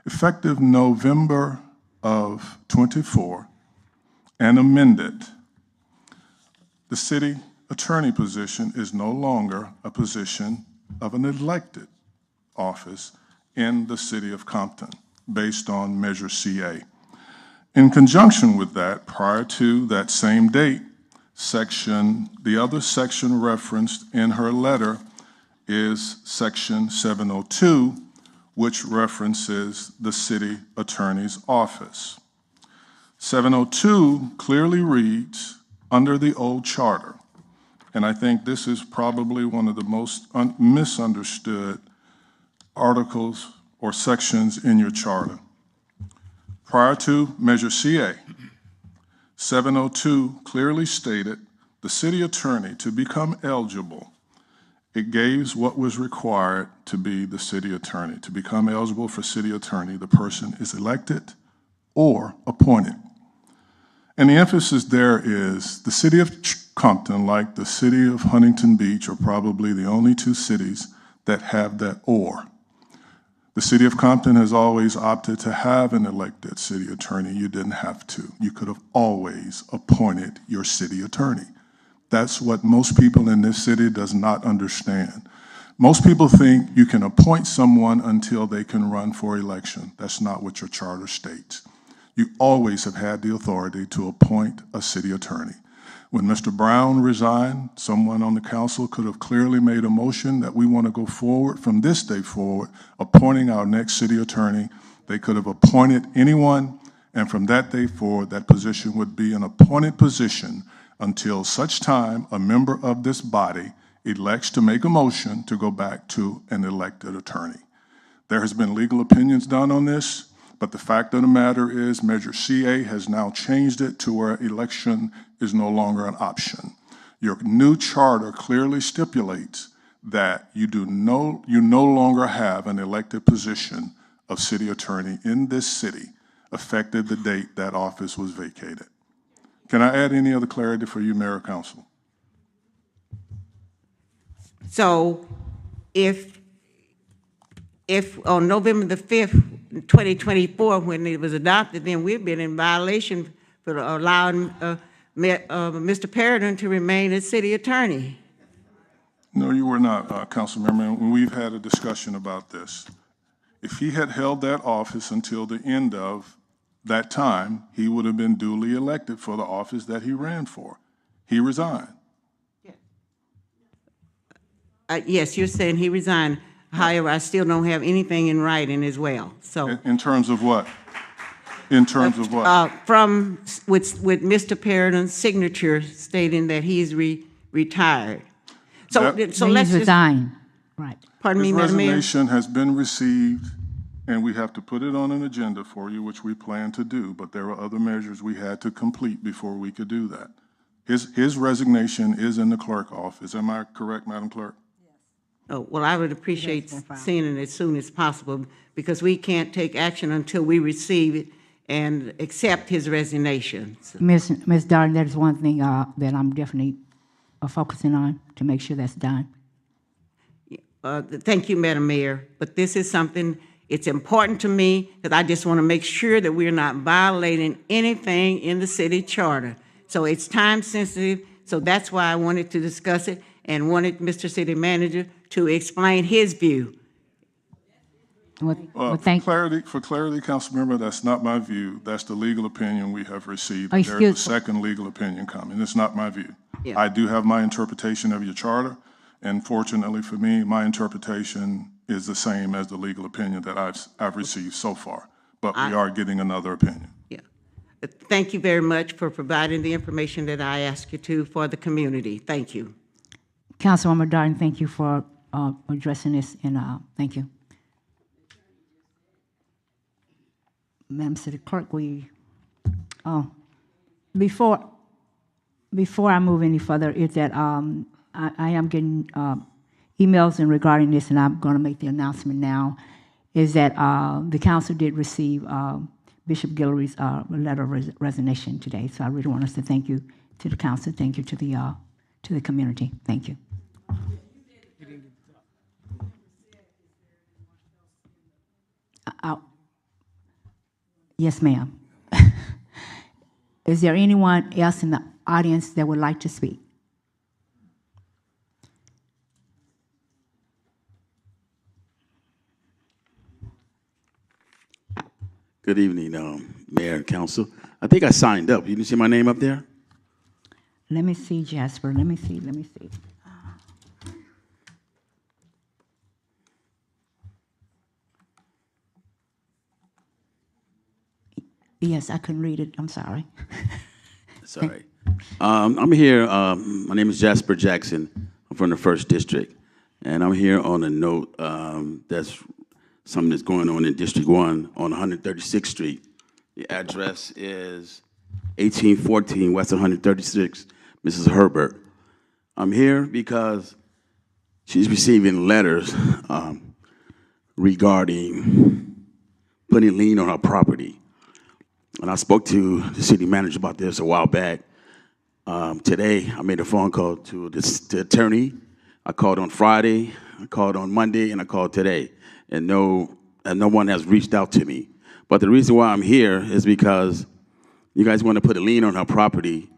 Effective November of 24 and amended, the city attorney position is no longer a position of an elected office in the city of Compton, based on Measure CA. In conjunction with that, prior to that same date, the other section referenced in her letter is Section 702, which references the city attorney's office. 702 clearly reads, under the old charter, and I think this is probably one of the most misunderstood articles or sections in your charter. Prior to Measure CA, 702 clearly stated the city attorney to become eligible. It gave what was required to be the city attorney. To become eligible for city attorney, the person is elected or appointed. And the emphasis there is the city of Compton, like the city of Huntington Beach, are probably the only 2 cities that have that or. The city of Compton has always opted to have an elected city attorney. You didn't have to. You could have always appointed your city attorney. That's what most people in this city does not understand. Most people think you can appoint someone until they can run for election. That's not what your charter states. You always have had the authority to appoint a city attorney. When Mr. Brown resigned, someone on the council could have clearly made a motion that we want to go forward from this day forward, appointing our next city attorney. They could have appointed anyone, and from that day forward, that position would be an appointed position until such time a member of this body elects to make a motion to go back to an elected attorney. There has been legal opinions done on this, but the fact of the matter is Measure CA has now changed it to where election is no longer an option. Your new charter clearly stipulates that you no longer have an elected position of city attorney in this city effective the date that office was vacated. Can I add any other clarity for you, Mayor or Council? So if on November the 5th, 2024 when it was adopted, then we've been in violation for allowing Mr. Perriton to remain as city attorney. No, you were not, Councilmember, and we've had a discussion about this. If he had held that office until the end of that time, he would have been duly elected for the office that he ran for. He resigned. Yes, you're saying he resigned. However, I still don't have anything in writing as well, so. In terms of what? In terms of what? With Mr. Perriton's signature stating that he's retired. So let's just. Resign, right. Pardon me, His Madam Mayor? resignation has been received, and we have to put it on an agenda for you, which we plan to do, but there were other measures we had to complete before we could do that. His resignation is in the clerk office. Am I correct, Madam Clerk? Oh, well, I would appreciate seeing it as soon as possible, because we can't take action until we receive it and accept his resignation. So, Ms. Darden, that is one thing that I'm definitely focusing on to make sure that's done. thank you, Madam Mayor, but this is something, it's important to me, because I just want to make sure that we're not violating anything in the city charter. So it's time sensitive, so that's why I wanted to discuss it and wanted Mr. City Manager to explain his view. For clarity, Councilmember, that's not my view. That's the legal opinion we have received. There's a second legal opinion coming. It's not my view. Yeah. I do have my interpretation of your charter, and fortunately for me, my interpretation is the same as the legal opinion that I've received so far. But we are getting another opinion. Yeah. Thank you very much for providing the information that I asked you to for the community. Thank you. Councilwoman Darden, thank you for addressing this, and thank you. Madam City Clerk, before I move any further, is that I am getting emails in regarding this, and I'm going to make the announcement now, is that the council did receive Bishop Guillory's letter of resignation today. So I really want us to thank you to the council, thank you to the community. Thank you. Yes, ma'am. Is there anyone else in the audience that would like to speak? Good evening, Mayor and Council. I think I signed up. You didn't see my name up there? Let me see, Jasper. Let me see. Yes, I couldn't read it. I'm sorry. It's all right. I'm here. My name is Jasper Jackson. I'm from the 1st District. And I'm here on a note that's something that's going on in District 1 on 136th Street. The address is 1814 West 136th, Mrs. Herbert. I'm here because she's receiving letters regarding putting lien on her property. And I spoke to the city manager about this a while back. Today, I made a phone call to the attorney. I called on Friday, I called on Monday, and I called today. And no one has reached out to me. But the reason why I'm here is because you guys want to put a lien on her property,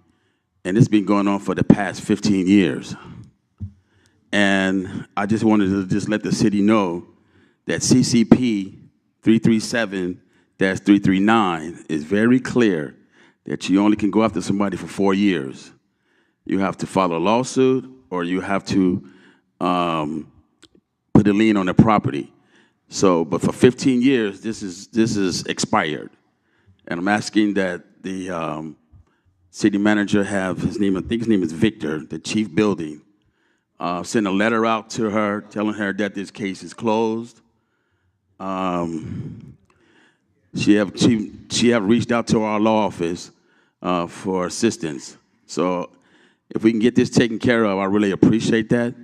and it's been going on for the past 15 years. And I just wanted to just let the city know that CCP 337-339 is very clear that you only can go after somebody for 4 years. You have to file a lawsuit, or you have to put a lien on the property. So, but for 15 years, this is expired. And I'm asking that the city manager have his name, I think his name is Victor, the chief building, send a letter out to her telling her that this case is closed. She have reached out to our law office for assistance. So if we can get this taken care of, I really appreciate that.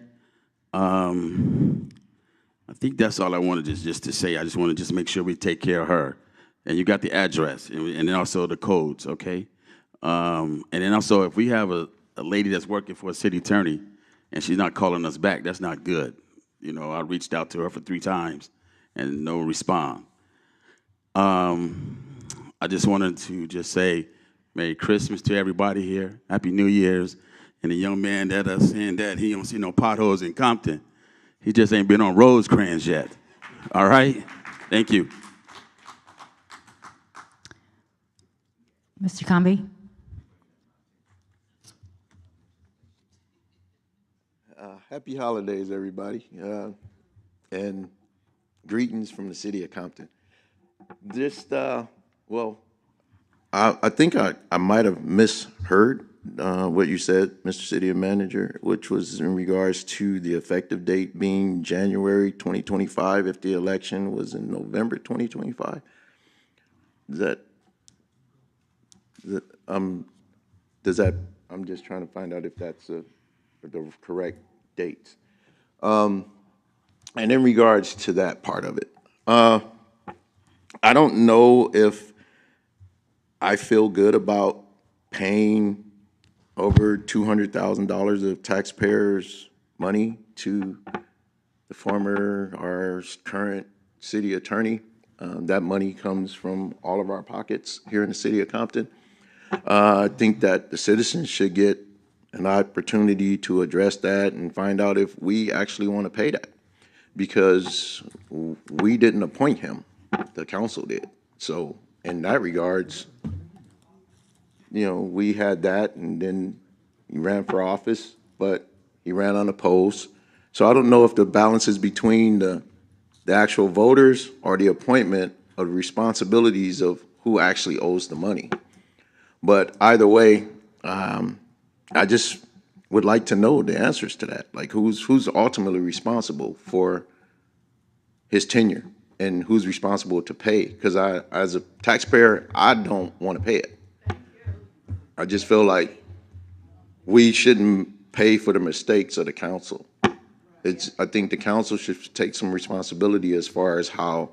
I think that's all I wanted just to say. I just want to just make sure we take care of her. And you got the address and then also the codes, okay? And then also, if we have a lady that's working for a city attorney and she's not calling us back, that's not good. You know, I reached out to her for 3 times and no response. I just wanted to just say Merry Christmas to everybody here. Happy New Year's. And the young man that saying that he don't see no potholes in Compton, he just ain't been on Rosecrans yet. All right? Thank you. Mr. Comby? Happy holidays, everybody, and greetings from the city of Compton. Just, well, I think I might have misheard what you said, Mr. City Manager, which was in regards to the effective date being January 2025 if the election was in November 2025. Does that, I'm just trying to find out if that's the correct dates. And in regards to that part of it, I don't know if I feel good about paying over $200,000 of taxpayers' money to the former or current city attorney. That money comes from all of our pockets here in the city of Compton. I think that the citizens should get an opportunity to address that and find out if we actually want to pay that, because we didn't appoint him, the council did. So in that regards, you know, we had that, and then he ran for office, but he ran unopposed. So I don't know if the balance is between the actual voters or the appointment of the responsibilities of who actually owes the money. But either way, I just would like to know the answers to that. Like, who's ultimately responsible for his tenure and who's responsible to pay? Because as a taxpayer, I don't want to pay it. I just feel like we shouldn't pay for the mistakes of the council. I think the council should take some responsibility as far as how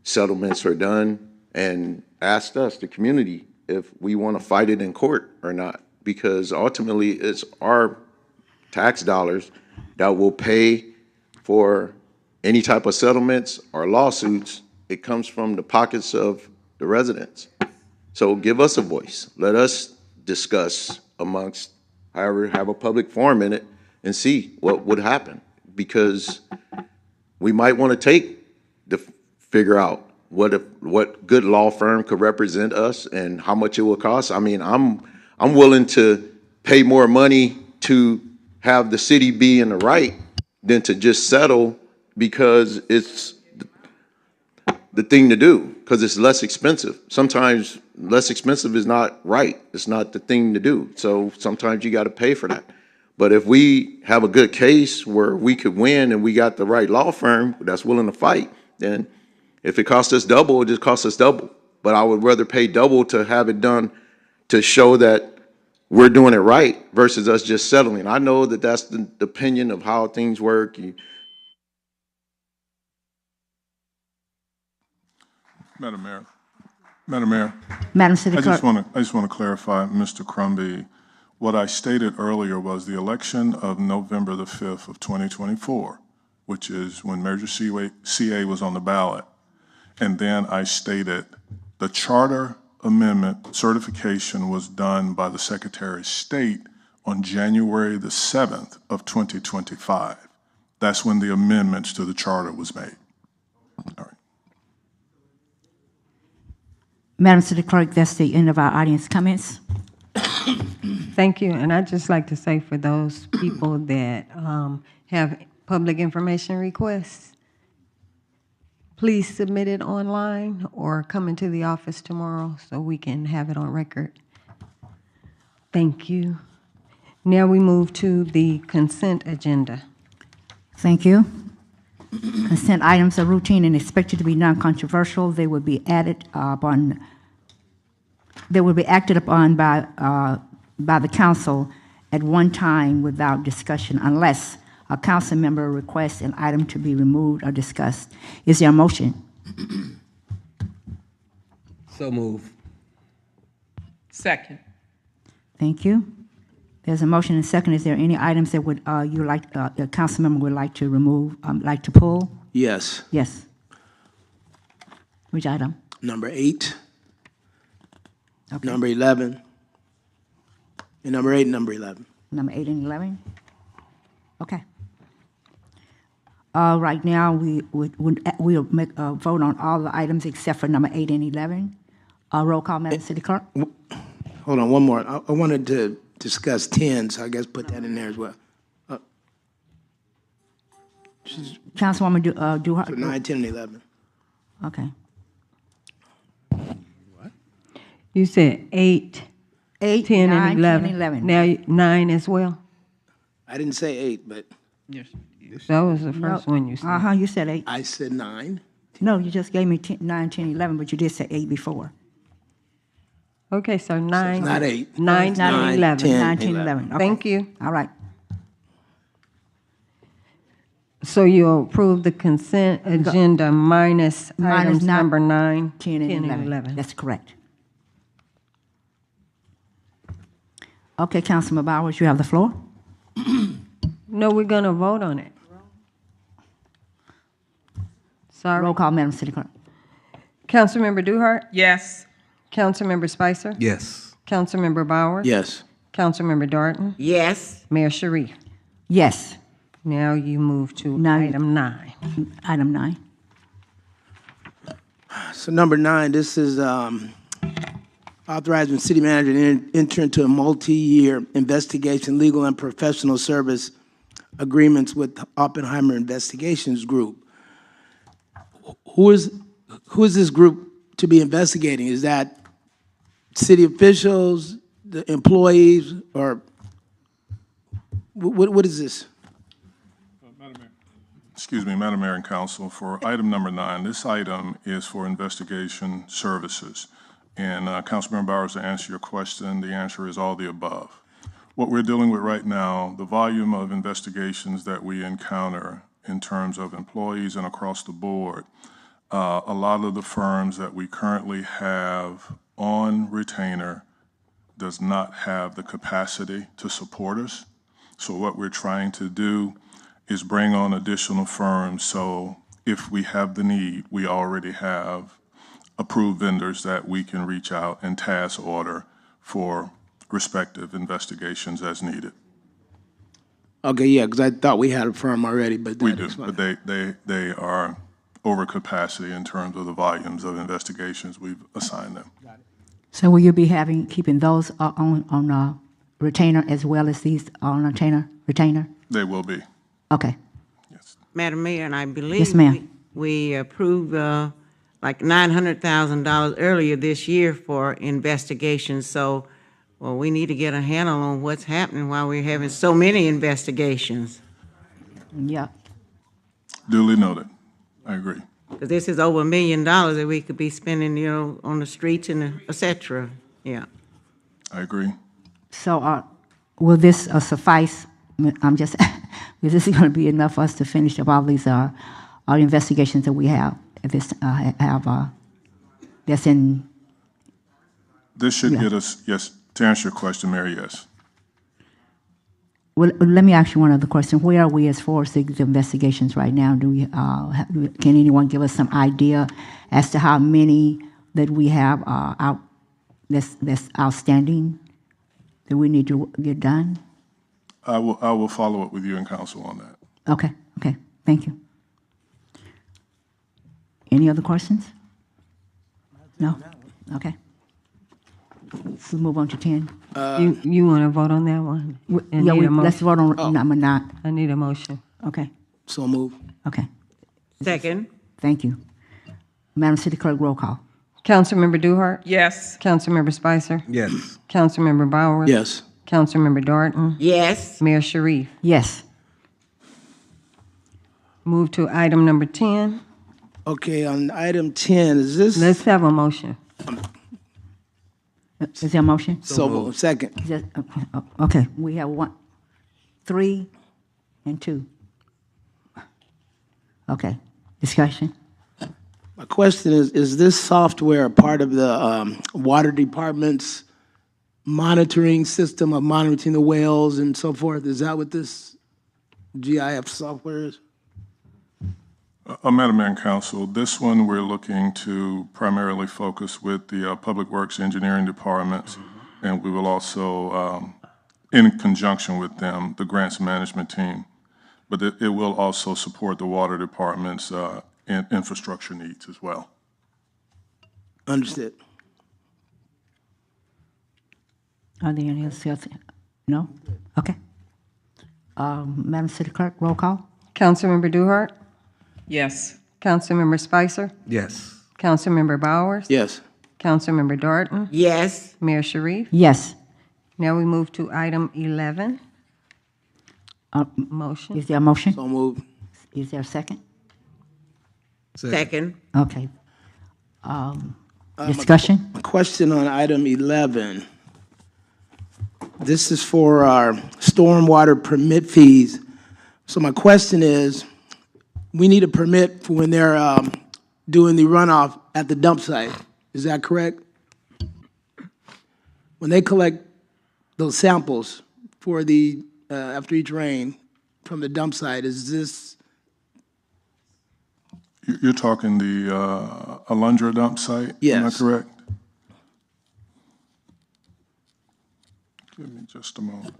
settlements are done and ask us, the community, if we want to fight it in court or not, because ultimately it's our tax dollars that will pay for any type of settlements or lawsuits. It comes from the pockets of the residents. So give us a voice. Let us discuss amongst, however, have a public forum in it and see what would happen, because we might want to figure out what good law firm could represent us and how much it will cost. I mean, I'm willing to pay more money to have the city be in the right than to just settle because it's the thing to do, because it's less expensive. Sometimes less expensive is not right. It's not the thing to do. So sometimes you got to pay for that. But if we have a good case where we could win and we got the right law firm that's willing to fight, then if it costs us double, it just costs us double. But I would rather pay double to have it done to show that we're doing it right versus us just settling. I know that that's the opinion of how things work. Madam Mayor. Madam City I Clerk. just want to clarify, Mr. Crumby, what I stated earlier was the election of November the 5th of 2024, which is when Measure CA was on the ballot. And then I stated the charter amendment certification was done by the Secretary of State on January the 7th of 2025. That's when the amendments to the charter was made. All right. Madam City Clerk, that's the end of our audience comments. Thank you. And I'd just like to say, for those people that have public information requests, please submit it online or come into the office tomorrow so we can have it on record. Thank you. Now we move to the consent agenda. Thank you. Consent items are routine and expected to be non-controversial. They will be added upon. They will be acted upon by the council at one time without discussion unless a council member requests an item to be removed or discussed. Is there a motion? So move. Second. Thank you. There's a motion and second. Is there any items that would you like a council member would like to remove, like to pull? Yes. Yes. Which item? number 8, Okay. number 11, and number 8 and number 11. Number 8 and 11? Okay. Right now, we'll make a vote on all the items except for number 8 and 11. Roll call, Madam City Clerk. Hold on, one more. I wanted to discuss 10, so I guess put that in there as well. Councilwoman do her. So 9, 10, and 11. Okay. You said 8, 8, 10, 9, and 11. 10, 11. Now 9 as well? I didn't say 8, but That was the first one you said. Uh-huh, you said 8. I said 9. No, you just gave me 10, 9, 10, 11, but you did say 8 before. Okay, so 9. not 8. 9, 10, and 11. 9, 10, 11. Okay. Thank you. All right. So you'll approve the consent agenda minus items number 9, 10, and 11. That's correct. Okay, Councilman Bowers, you have the floor. No, we're going to vote on it. Sorry. Roll call, Madam City Clerk. Councilmember Duhart? Yes. Councilmember Spicer? Yes. Councilmember Bowers? Yes. Councilmember Darton? Yes. Mayor Sharif? Yes. Now you move to Now- item 9. Item 9. So number 9, this is authorizing the city manager to enter into a multi-year investigation, legal and professional service agreements with Oppenheimer Investigations Group. Who is this group to be investigating? Is that city officials, the employees, or what is this? Excuse me, Madam Mayor and Council, for item number 9, this item is for investigation services. And Councilmember Bowers, to answer your question, the answer is all the above. What we're dealing with right now, the volume of investigations that we encounter in terms of employees and across the board, a lot of the firms that we currently have on retainer does not have the capacity to support us. So what we're trying to do is bring on additional firms, so if we have the need, we already have approved vendors that we can reach out and task order for respective investigations as needed. Okay, yeah, because I thought we had a firm already, but We do, but they are over capacity in terms of the volumes of investigations we've assigned them. So will you be keeping those on retainer as well as these on retainer? They will be. Okay. Madam Mayor, and I believe Yes, ma'am. we approved like $900,000 earlier this year for investigations. So, well, we need to get a handle on what's happening while we're having so many investigations. Yeah. Duly noted. I agree. Because this is over $1 million that we could be spending, on the streets and et cetera. Yeah. I agree. So will this suffice? I'm just, is this going to be enough for us to finish up all these our investigations that we have? That's in. This should get us, yes, to answer your question, Mary, yes. Well, let me ask you one other question. Where are we as far as these investigations right now? Do we, can anyone give us some idea as to how many that we have that's outstanding that we need to get done? I will follow up with you and council on that. Okay, thank you. Any other questions? No? Okay. We move on to 10. You want to vote on that one? And Yeah, need a let's motion? vote on number 9. I need a motion. Okay, So move. okay, Second. thank you. Madam City Clerk, roll call. Councilmember Duhart? Yes. Councilmember Spicer? Yes. Councilmember Bowers? Yes. Councilmember Darton? Yes. Mayor Sharif? Yes. Move to item number 10. Okay, on item 10, is this? Let's have a motion. Is there a motion? So, second. Is that- okay, we have 1, 3, and 2. Okay, discussion? My question is this software a part of the water department's monitoring system of monitoring the wells and so forth? Is that what this GIF software is? Madam Mayor and Council, this one we're looking to primarily focus with the Public Works Engineering departments, and we will also, in conjunction with them, the grants management team. But it will also support the water department's infrastructure needs as well. Understood. Are there any else? No? Okay. Madam City Clerk, roll call? Councilmember Duhart? Yes. Councilmember Spicer? Yes. Councilmember Bowers? Yes. Councilmember Darton? Yes. Mayor Sharif? Yes. Now we move to item 11. Motion. Is there a motion? So moved. Is there a second? Second. Okay. Discussion? A question on item 11. This is for our stormwater permit fees. So my question is, we need a permit for when they're doing the runoff at the dump site. Is that correct? When they collect those samples for the, after each rain from the dump site, is this? You're talking the Alundra dump site? Yes. Am I correct? Give me just a moment.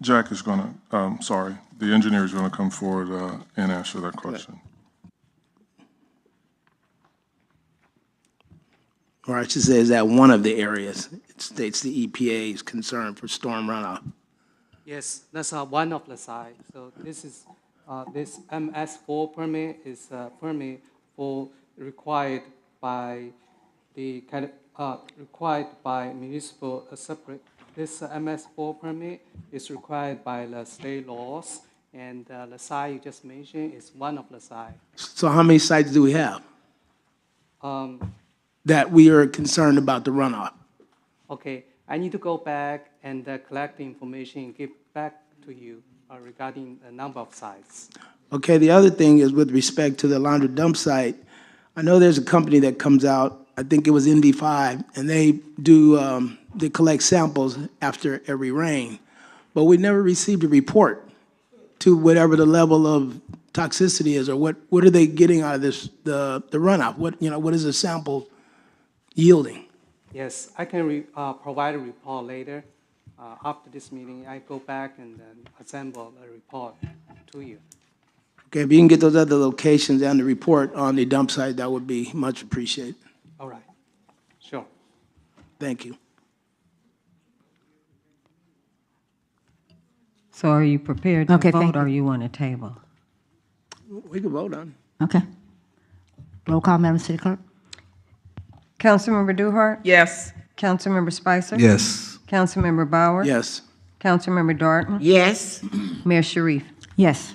Jack is going to, sorry, the engineer is going to come forward and answer that question. Or I should say, is that one of the areas? It states the EPA's concern for storm runoff. Yes, that's one of the sites. So this is, this MS4 permit is a permit for required by the required by municipal separate. This MS4 permit is required by the state laws, and the site you just mentioned is one of the sites. So how many sites do we have that we are concerned about the runoff? Okay, I need to go back and collect the information and give back to you regarding the number of sites. Okay, the other thing is with respect to the Alundra dump site, I know there's a company that comes out, I think it was NV5, and they do, they collect samples after every rain. But we never received a report to whatever the level of toxicity is, or what are they getting out of this, the runoff? What is the sample yielding? Yes, I can provide a report later. After this meeting, I go back and then assemble a report to you. Okay, if you can get those other locations and the report on the dump site, that would be much appreciated. All right, sure. Thank you. So are you prepared to Okay, thank vote, or you. you want a table? We can vote on it. Okay. Roll call, Madam City Clerk? Councilmember Duhart? Yes. Councilmember Spicer? Yes. Councilmember Bowers? Yes. Councilmember Darton? Yes. Mayor Sharif? Yes.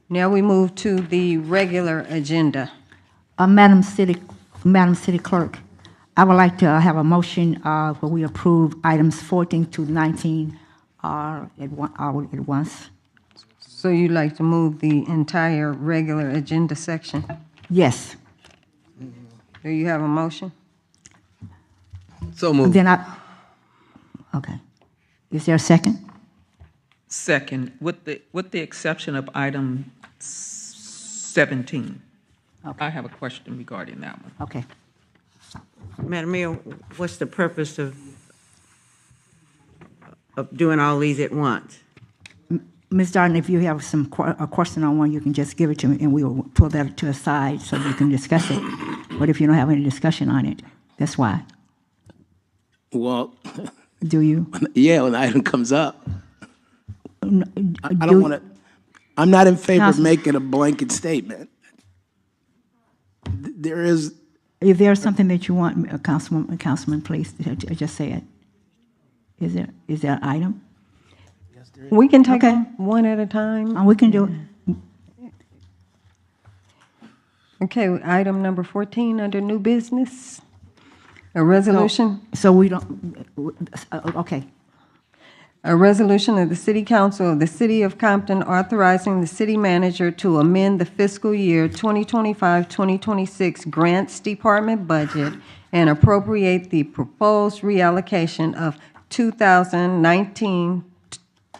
Now we move to the regular agenda. Madam City Clerk, I would like to have a motion where we approve items 14 to 19 at once. So you'd like to move the entire regular agenda section? Yes. Do you have a motion? So moved. Then okay. Is there a second? Second, with the exception of item 17. I have a question regarding that one. Okay. Madam Mayor, what's the purpose of doing all these at once? Ms. Darden, if you have a question on one, you can just give it to me, and we will pull that to a side so you can discuss it. But if you don't have any discussion on it, that's why. Well, do you? Yeah, when the item comes up. I do- don't want to, I'm not in favor of Council- making a blanket statement. There is, If there's something that you want, Councilman, please just say it. Is there an item? We can take Okay. them one at a time. We can do it. Okay, item number 14 under new business. A resolution. So we don't, okay. A resolution of the City Council of the City of Compton authorizing the city manager to amend the fiscal year 2025-2026 grants department budget and appropriate the proposed reallocation of 2019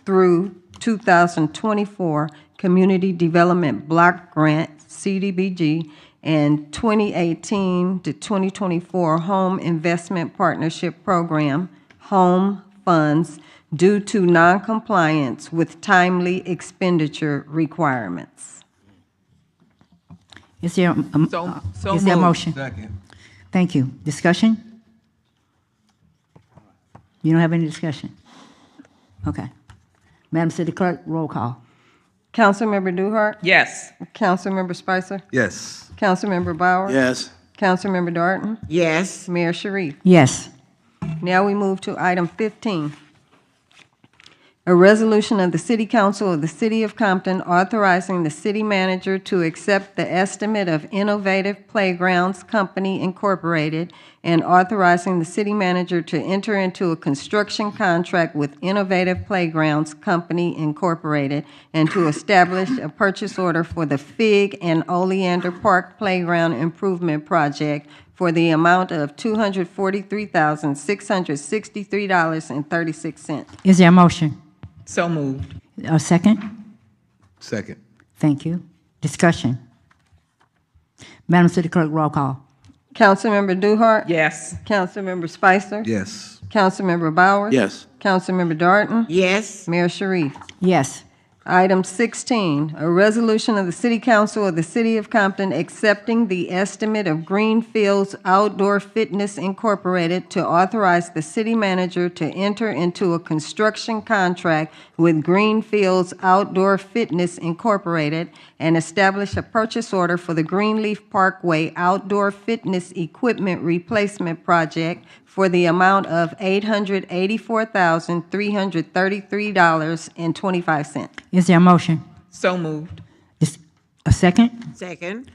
through 2024 Community Development Block Grant, CDBG, and 2018 to 2024 Home Investment Partnership Program, HOME funds, due to noncompliance with timely expenditure requirements. Is there a moved. motion? Second. Thank you. Discussion? You don't have any discussion? Okay. Madam City Clerk, roll call. Councilmember Duhart? Yes. Councilmember Spicer? Yes. Councilmember Bowers? Yes. Councilmember Darton? Yes. Mayor Sharif? Yes. Now we move to item 15. A resolution of the City Council of the City of Compton authorizing the city manager to accept the estimate of Innovative Playgrounds Company Incorporated and authorizing the city manager to enter into a construction contract with Innovative Playgrounds Company Incorporated and to establish a purchase order for the Fig and Oleander Park Playground Improvement Project for the amount of $243,663.36. Is there a motion? So moved. A second? Second. Thank you. Discussion? Madam City Clerk, roll call. Councilmember Duhart? Yes. Councilmember Spicer? Yes. Councilmember Bowers? Yes. Councilmember Darton? Yes. Mayor Sharif? Yes. Item 16, a resolution of the City Council of the City of Compton accepting the estimate of Greenfields Outdoor Fitness Incorporated to authorize the city manager to enter into a construction contract with Greenfields Outdoor Fitness Incorporated and establish a purchase order for the Greenleaf Parkway Outdoor Fitness Equipment Replacement Project for the amount of $884,333.25. Is there a motion? So moved. A second? Second.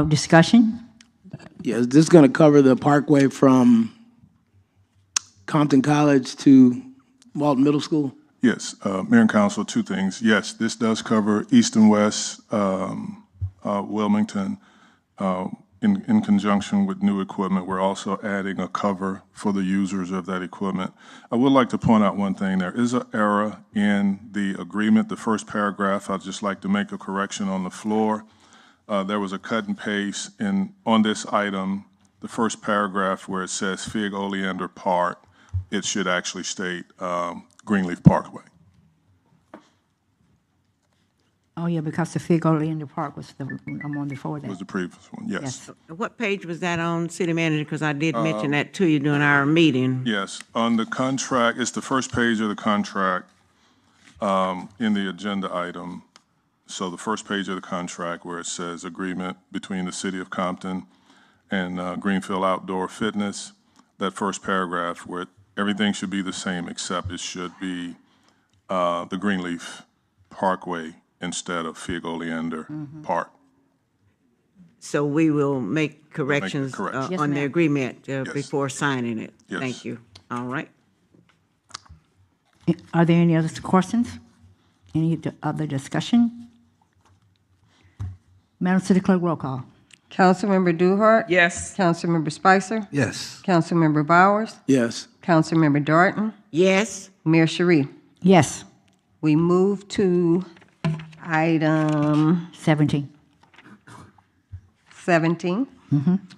Discussion? Yes, this is going to cover the parkway from Compton College to Walton Middle School? Yes, Mayor and Council, two things. Yes, this does cover east and west Wilmington. In conjunction with new equipment, we're also adding a cover for the users of that equipment. I would like to point out one thing. There is an error in the agreement, the first paragraph. I'd just like to make a correction on the floor. There was a cut and paste on this item, the first paragraph where it says Fig Oleander Park. It should actually state Greenleaf Parkway. Oh, yeah, because the Fig Oleander Park was the one before that. Was the previous one, yes. What page was that on, City Manager? Because I did mention that to you during our meeting. Yes, on the contract, it's the first page of the contract in the agenda item. So the first page of the contract where it says agreement between the City of Compton and Greenfield Outdoor Fitness, that first paragraph where everything should be the same except it should be the Greenleaf Parkway instead of Fig Oleander Park. So we will make corrections corrections. Yes, on the ma'am. agreement Yes. before signing it. Yes. Thank you. All right. Are there any other questions? Any other discussion? Madam City Clerk, roll call. Councilmember Duhart? Yes. Councilmember Spicer? Yes. Councilmember Bowers? Yes. Councilmember Darton? Yes. Mayor Sharif? Yes. We move to item 17. 17.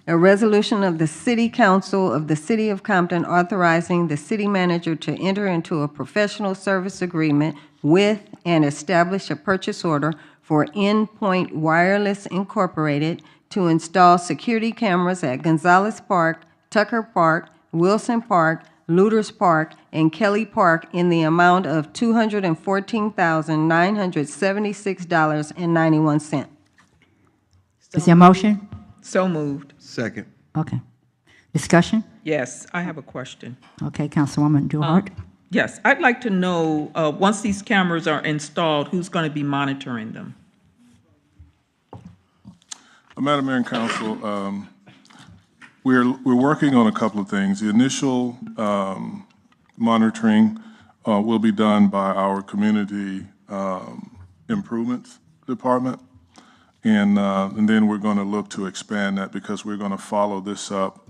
A resolution of the City Council of the City of Compton authorizing the city manager to enter into a professional service agreement with and establish a purchase order for Endpoint Wireless Incorporated to install security cameras at Gonzalez Park, Tucker Park, Wilson Park, Luders Park, and Kelly Park in the amount of $214,976.91. Is there a motion? So moved. Second. Okay. Discussion? Yes, I have a question. Okay, Councilwoman Duhart. Yes, I'd like to know, once these cameras are installed, who's going to be monitoring them? Madam Mayor and Council, we're working on a couple of things. The initial monitoring will be done by our Community Improvements Department. And then we're going to look to expand that because we're going to follow this up.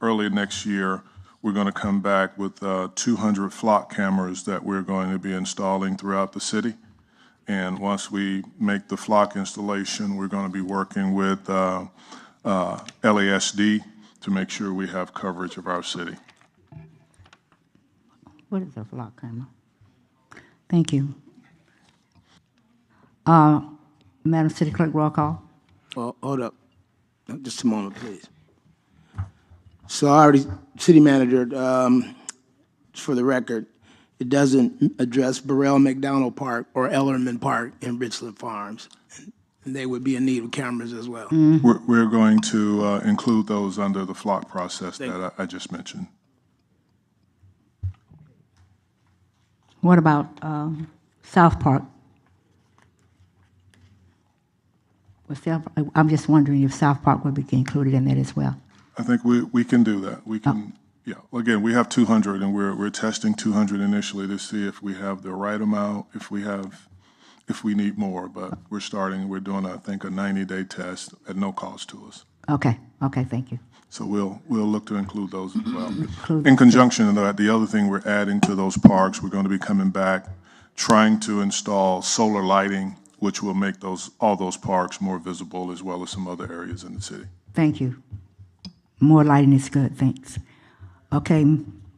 Early next year, we're going to come back with 200 flock cameras that we're going to be installing throughout the city. And once we make the flock installation, we're going to be working with LASD to make sure we have coverage of our city. What is a flock camera? Thank you. Madam City Clerk, roll call. Well, hold up. Just a moment, please. So I already, City Manager, for the record, it doesn't address Burrell McDonald Park or Ellerman Park in Richland Farms. And they would be in need of cameras as well. We're going to include those under the flock process that I just mentioned. What about South Park? I'm just wondering if South Park would be included in that as well. I think we can do that. We can, yeah. Again, we have 200, and we're testing 200 initially to see if we have the right amount, if we need more. But we're doing, I think, a 90-day test at no cost to us. Okay, thank you. So we'll look to include those as well. In conjunction with that, the other thing we're adding to those parks, we're going to be coming back, trying to install solar lighting, which will make all those parks more visible, as well as some other areas in the city. Thank you. More lighting is good, thanks. Okay,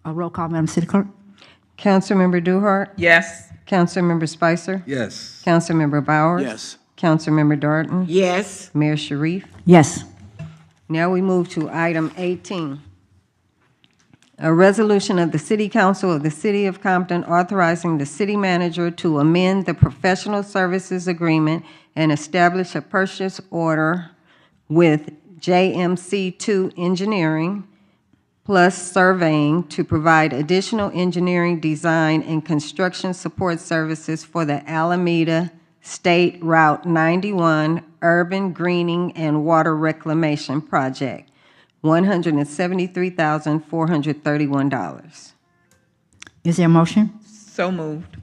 a roll call, Madam City Clerk. Councilmember Duhart? Yes. Councilmember Spicer? Yes. Councilmember Bowers? Yes. Councilmember Darton? Yes. Mayor Sharif? Yes. Now we move to item 18. A resolution of the City Council of the City of Compton authorizing the city manager to amend the professional services agreement and establish a purchase order with JMC2 Engineering plus Surveying to provide additional engineering, design, and construction support services for the Alameda State Route 91 Urban Greening and Water Reclamation Project, $173,431. Is there a motion? So moved.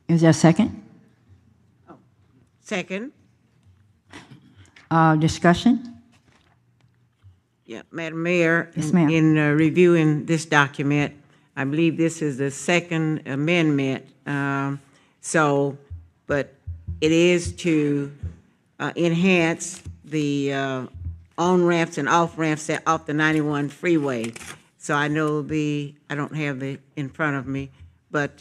Is there a second? Second. Discussion? Yeah, Madam Mayor. Yes, ma'am. In reviewing this document, I believe this is the second amendment. But it is to enhance the on-ramps and off-ramps off the 91 freeway. So I know I don't have it in front of me, but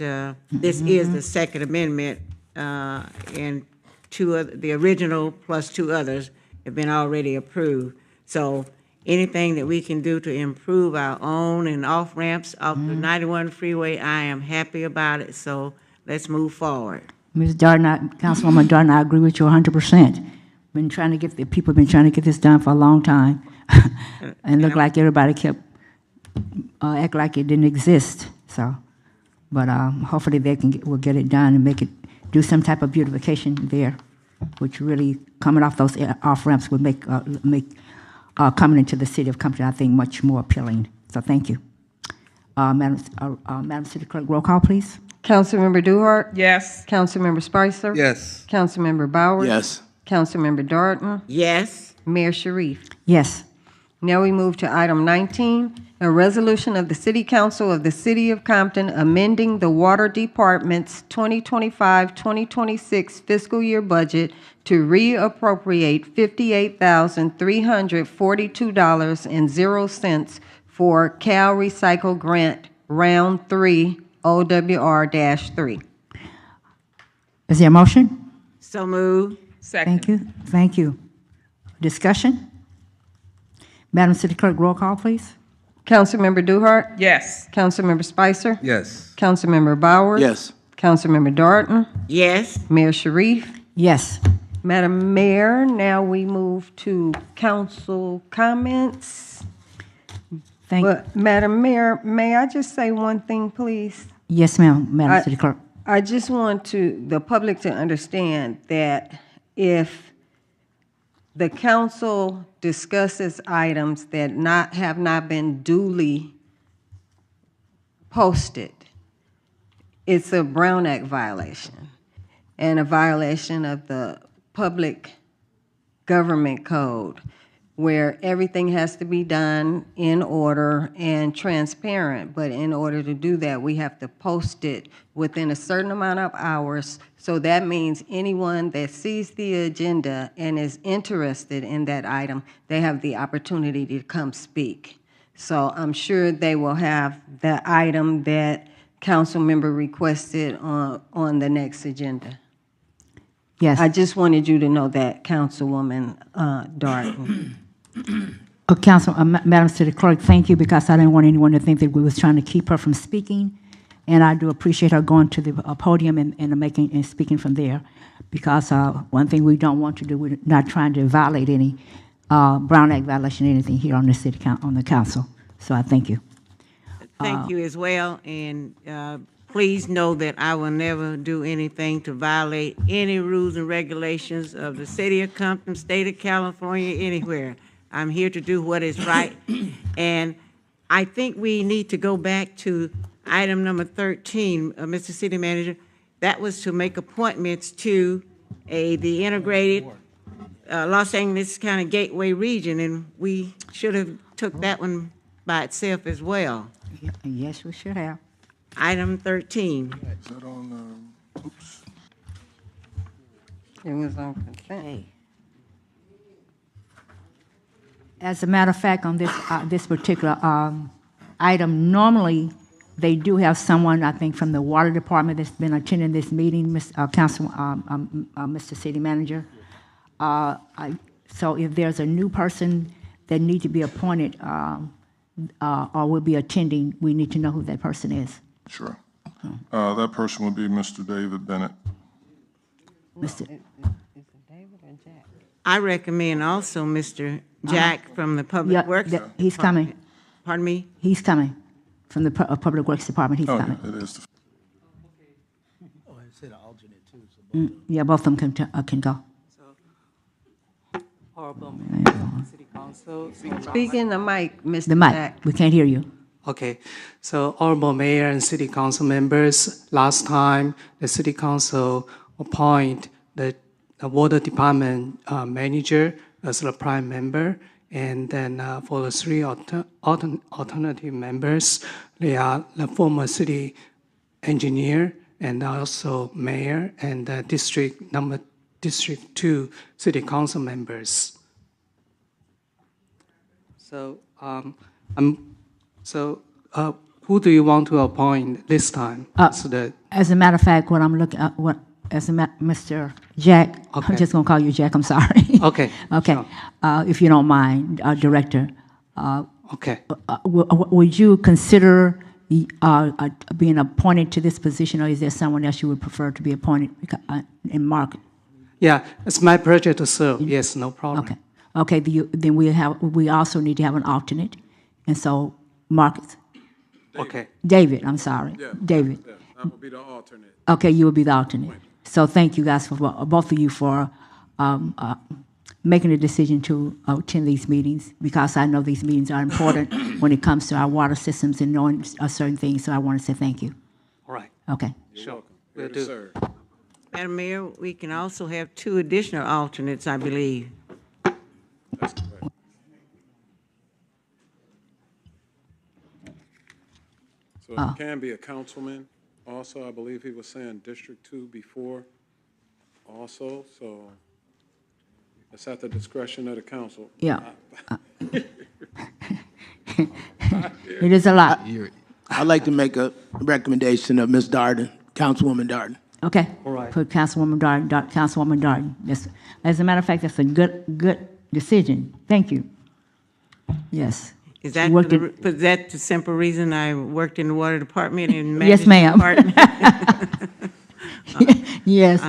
this is the second amendment, and the original plus two others have been already approved. So anything that we can do to improve our own and off-ramps off the 91 freeway, I am happy about it, so let's move forward. Ms. Darden, Councilwoman Darden, I agree with you 100%. People have been trying to get this done for a long time. And looked like everybody kept act like it didn't exist. So, but hopefully we'll get it done and do some type of beautification there, which really coming off those off ramps would make coming into the city of Compton, I think, much more appealing. So thank you. Madam City Clerk, roll call, please. Councilmember Duhart? Yes. Councilmember Spicer? Yes. Councilmember Bowers? Yes. Councilmember Darton? Yes. Mayor Sharif? Yes. Now we move to item 19, a resolution of the City Council of the City of Compton amending the Water Department's 2025-2026 fiscal year budget to reappropriate $58,342.00 for Cal Recycle Grant Round 3 OWR-3. Is there a motion? So moved. Second. Thank you. Discussion? Madam City Clerk, roll call, please. Councilmember Duhart? Yes. Councilmember Spicer? Yes. Councilmember Bowers? Yes. Councilmember Darton? Yes. Mayor Sharif? Yes. Madam Mayor, now we move to council comments. But Madam Mayor, may I just say one thing, please? Yes, ma'am, Madam City Clerk. I just want the public to understand that if the council discusses items that have not been duly posted, it's a Brown Act violation and a violation of the Public Government Code. where everything has to be done in order and transparent. But in order to do that, we have to post it within a certain amount of hours. So that means anyone that sees the agenda and is interested in that item, they have the opportunity to come speak. So I'm sure they will have the item that council member requested on the next agenda. Yes. I just wanted you to know that, Councilwoman Darden. Madam City Clerk, thank you, because I didn't want anyone to think that we was trying to keep her from speaking. And I do appreciate her going to the podium and speaking from there, because one thing we don't want to do, we're not trying to violate any Brown Act violation or anything here on the on the council. So I thank you. Thank you as well, and please know that I will never do anything to violate any rules and regulations of the city of Compton, state of California, anywhere. I'm here to do what is right, and I think we need to go back to item number 13, Mr. City Manager. That was to make appointments to the integrated Los Angeles County Gateway region, and we should have took that one by itself as well. Yes, we should have. Item 13. Is that on, oops. It was on consent. As a matter of fact, on this particular item, normally they do have someone, I think, from the water department that's been attending this meeting, Mr. City Manager. So if there's a new person that needs to be appointed or will be attending, we need to know who that person is. Sure. That person would be Mr. David Bennett. Mr. I recommend also Mr. Jack from the Public Works. He's coming. Pardon me? He's coming from the Public Works Department. He's coming. It is. Oh, I said alternate too. So Yeah, both of them can go. Honorable Mayor, City Council. Speak in the mic, Mr. The mic. Jack. We can't hear you. Okay, so Honorable Mayor and City Council members, last time the City Council appoint the Water Department manager as the prime member, and then for the three alternative members, they are the former city engineer and also mayor and District 2 City Council members. So who do you want to appoint this time? As a matter of fact, what I'm looking at, Mr. Jack, Okay. I'm just going to call you Jack, I'm sorry. Okay. Okay. Sure. If you don't mind, Director. Okay. Would you consider being appointed to this position, or is there someone else you would prefer to be appointed in Mark? Yeah, it's my pleasure to serve. Yes, no problem. Okay. Okay, then we also need to have an alternate. And so, Marcus. Okay. David, I'm sorry. Yeah. David. Yeah, I will be the alternate. Okay, you will be the alternate. So thank you guys, for both of you, for making a decision to attend these meetings, because I know these meetings are important when it comes to our water systems and knowing certain things, so I want to say thank you. All right. Okay. Sure. Here to serve. Madam Mayor, we can also have 2 additional alternates, I believe. That's correct. So it can be a councilman. Also, I believe he was saying District 2 before also, so it's at the discretion of the council. Yeah. It is a lot. I'd like to make a recommendation of Ms. Darden, Councilwoman Darden. Okay. All right. Put Councilwoman Darden. Yes. As a matter of fact, that's a good decision. Thank you. Yes. Is that for that the simple reason I worked in the water department and Yes, managed ma'am. department? Yes.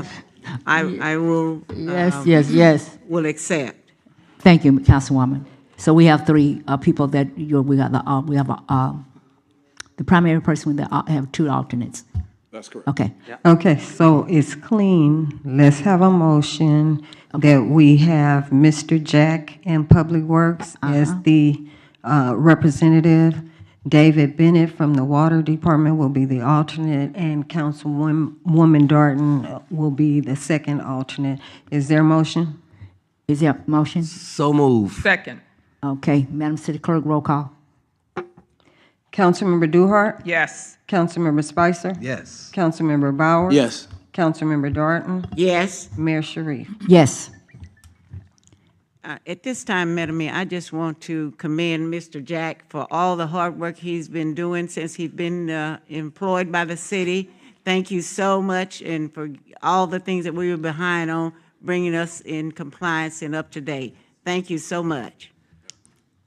I will. Yes. Will accept. Thank you, Councilwoman. So we have 3 people that we have the primary person. We have 2 alternates. That's correct. Okay. Okay, so it's clean. Let's have a motion that we have Mr. Jack in Public Works as the representative. David Bennett from the Water Department will be the alternate, and Councilwoman Darden will be the second alternate. Is there a motion? Is there a motion? So move. Second. Okay, Madam City Clerk, roll call. Councilmember Duhart? Yes. Councilmember Spicer? Yes. Councilmember Bowers? Yes. Councilmember Darton? Yes. Mayor Sharif? Yes. At this time, Madam Mayor, I just want to commend Mr. Jack for all the hard work he's been doing since he's been employed by the city. Thank you so much, and for all the things that we were behind on, bringing us in compliance and up to date. Thank you so much.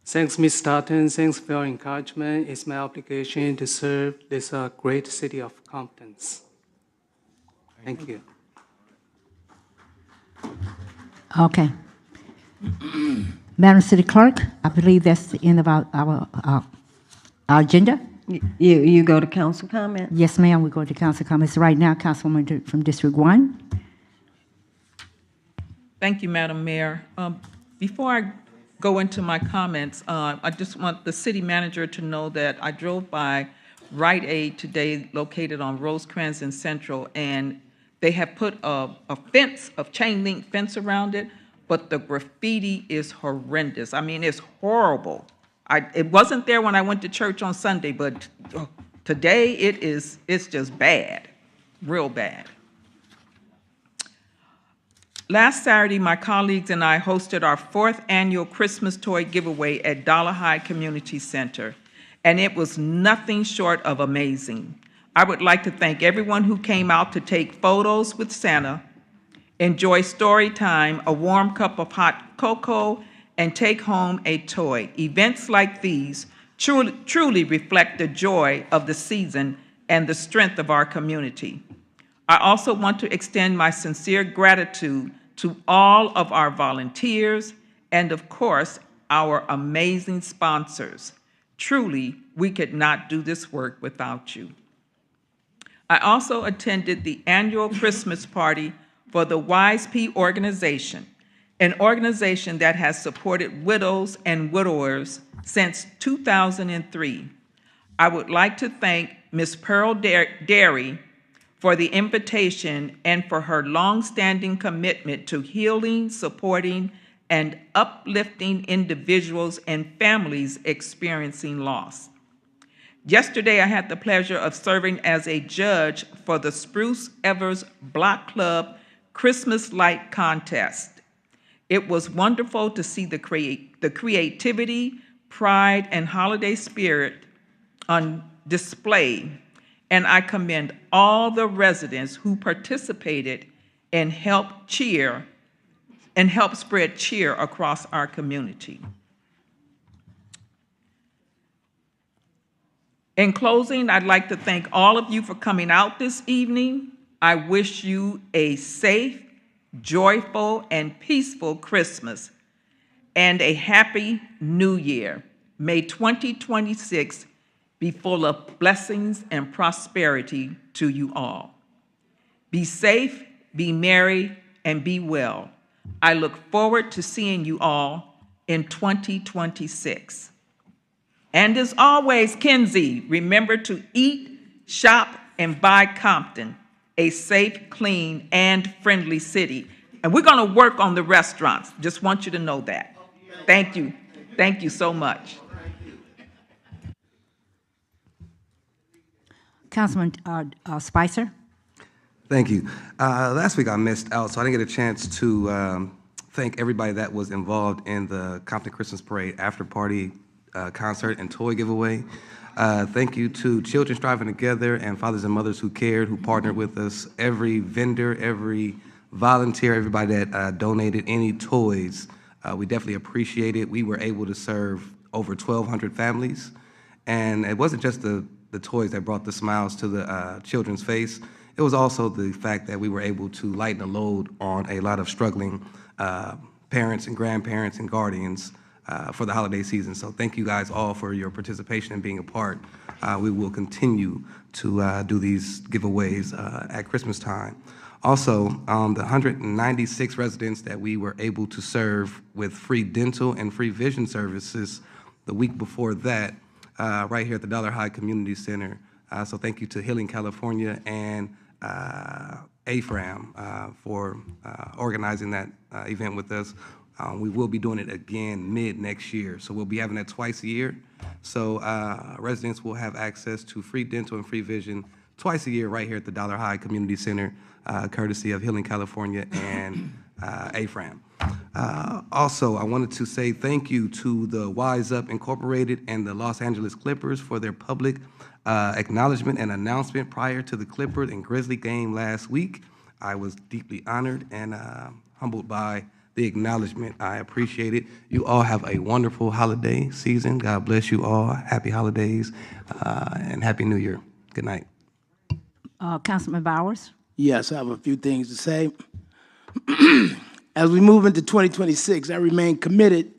Thanks, Ms. Darton. Thanks for your encouragement. It's my obligation to serve this great city of Compton. Thank you. Okay. Madam City Clerk, I believe that's the end of our agenda. You go to council comment? Yes, ma'am, we go to council comments right now. Councilwoman from District 1. Thank you, Madam Mayor. Before I go into my comments, I just want the city manager to know that I drove by Rite Aid today, located on Rosecrans and Central, and they have put a fence, a chain link fence around it, but the graffiti is horrendous. I mean, it's horrible. It wasn't there when I went to church on Sunday, but today it's just bad, real bad. Last Saturday, my colleagues and I hosted our 4th annual Christmas toy giveaway at Dollar High Community Center, and it was nothing short of amazing. I would like to thank everyone who came out to take photos with Santa, enjoy story time, a warm cup of hot cocoa, and take home a toy. Events like these truly reflect the joy of the season and the strength of our community. I also want to extend my sincere gratitude to all of our volunteers and, of course, our amazing sponsors. Truly, we could not do this work without you. I also attended the annual Christmas party for the WISE-P organization, an organization that has supported widows and widowers since 2003. I would like to thank Ms. Pearl Derry for the invitation and for her longstanding commitment to healing, supporting, and uplifting individuals and families experiencing loss. Yesterday, I had the pleasure of serving as a judge for the Spruce Evers Block Club Christmas Light Contest. It was wonderful to see the creativity, pride, and holiday spirit on display, and I commend all the residents who participated and helped spread cheer across our community. In closing, I'd like to thank all of you for coming out this evening. I wish you a safe, joyful, and peaceful Christmas and a happy New Year. May 2026 be full of blessings and prosperity to you all. Be safe, be merry, and be well. I look forward to seeing you all in 2026. And as always, Kinsey, remember to eat, shop, and buy Compton, a safe, clean, and friendly city. And we're going to work on the restaurants. Just want you to know that. Thank you. Thank you so much. Councilman Spicer. Thank you. Last week I missed out, so I didn't get a chance to thank everybody that was involved in the Compton Christmas Parade after party concert and toy giveaway. Thank you to Children Striving Together and fathers and mothers who cared, who partnered with us, every vendor, every volunteer, everybody that donated any toys. We definitely appreciate it. We were able to serve over 1,200 families, and it wasn't just the toys that brought the smiles to the children's face. It was also the fact that we were able to lighten the load on a lot of struggling parents and grandparents and guardians for the holiday season. So thank you guys all for your participation and being a part. We will continue to do these giveaways at Christmas time. Also, the 196 residents that we were able to serve with free dental and free vision services the week before that, right here at the Dollar High Community Center. So thank you to Healing California and AFRAM for organizing that event with us. We will be doing it again mid-next year. So we'll be having that twice a year. So residents will have access to free dental and free vision twice a year right here at the Dollar High Community Center, courtesy of Healing California and AFRAM. Also, I wanted to say thank you to the Wise Up Incorporated and the Los Angeles Clippers for their public acknowledgement and announcement prior to the Clippers and Grizzly game last week. I was deeply honored and humbled by the acknowledgement. I appreciate it. You all have a wonderful holiday season. God bless you all. Happy holidays and Happy New Year. Good night. Councilman Bowers? Yes, I have a few things to say. As we move into 2026, I remain committed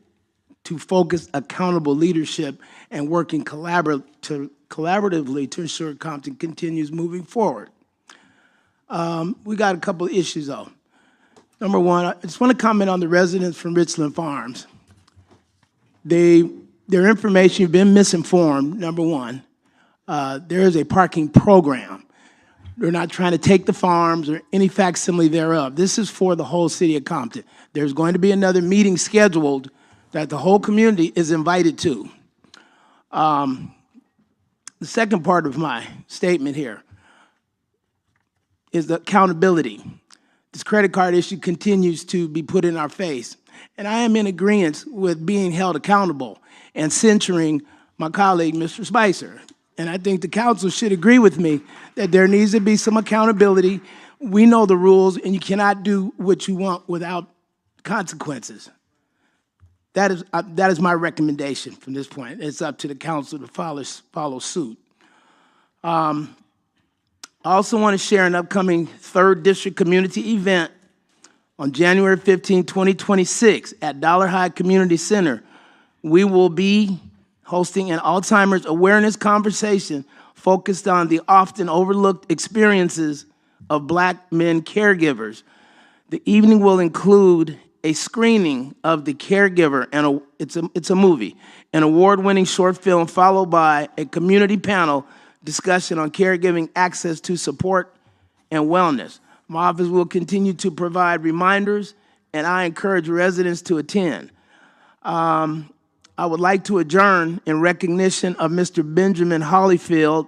to focused, accountable leadership and working collaboratively to ensure Compton continues moving forward. We got a couple of issues, though. Number one, I just want to comment on the residents from Richland Farms. Their information, you've been misinformed, number one. There is a parking program. They're not trying to take the farms or any facsimile thereof. This is for the whole city of Compton. There's going to be another meeting scheduled that the whole community is invited to. The second part of my statement here is the accountability. This credit card issue continues to be put in our face. And I am in agreement with being held accountable and censuring my colleague, Mr. Spicer. And I think the council should agree with me that there needs to be some accountability. We know the rules, and you cannot do what you want without consequences. That is my recommendation from this point. It's up to the council to follow suit. I also want to share an upcoming 3rd District community event on January 15, 2026 at Dollar High Community Center. We will be hosting an Alzheimer's awareness conversation focused on the often overlooked experiences of Black men caregivers. The evening will include a screening of The Caregiver, and it's a movie, an award-winning short film followed by a community panel discussion on caregiving access to support and wellness. My office will continue to provide reminders, and I encourage residents to attend. I would like to adjourn in recognition of Mr. Benjamin Hollyfield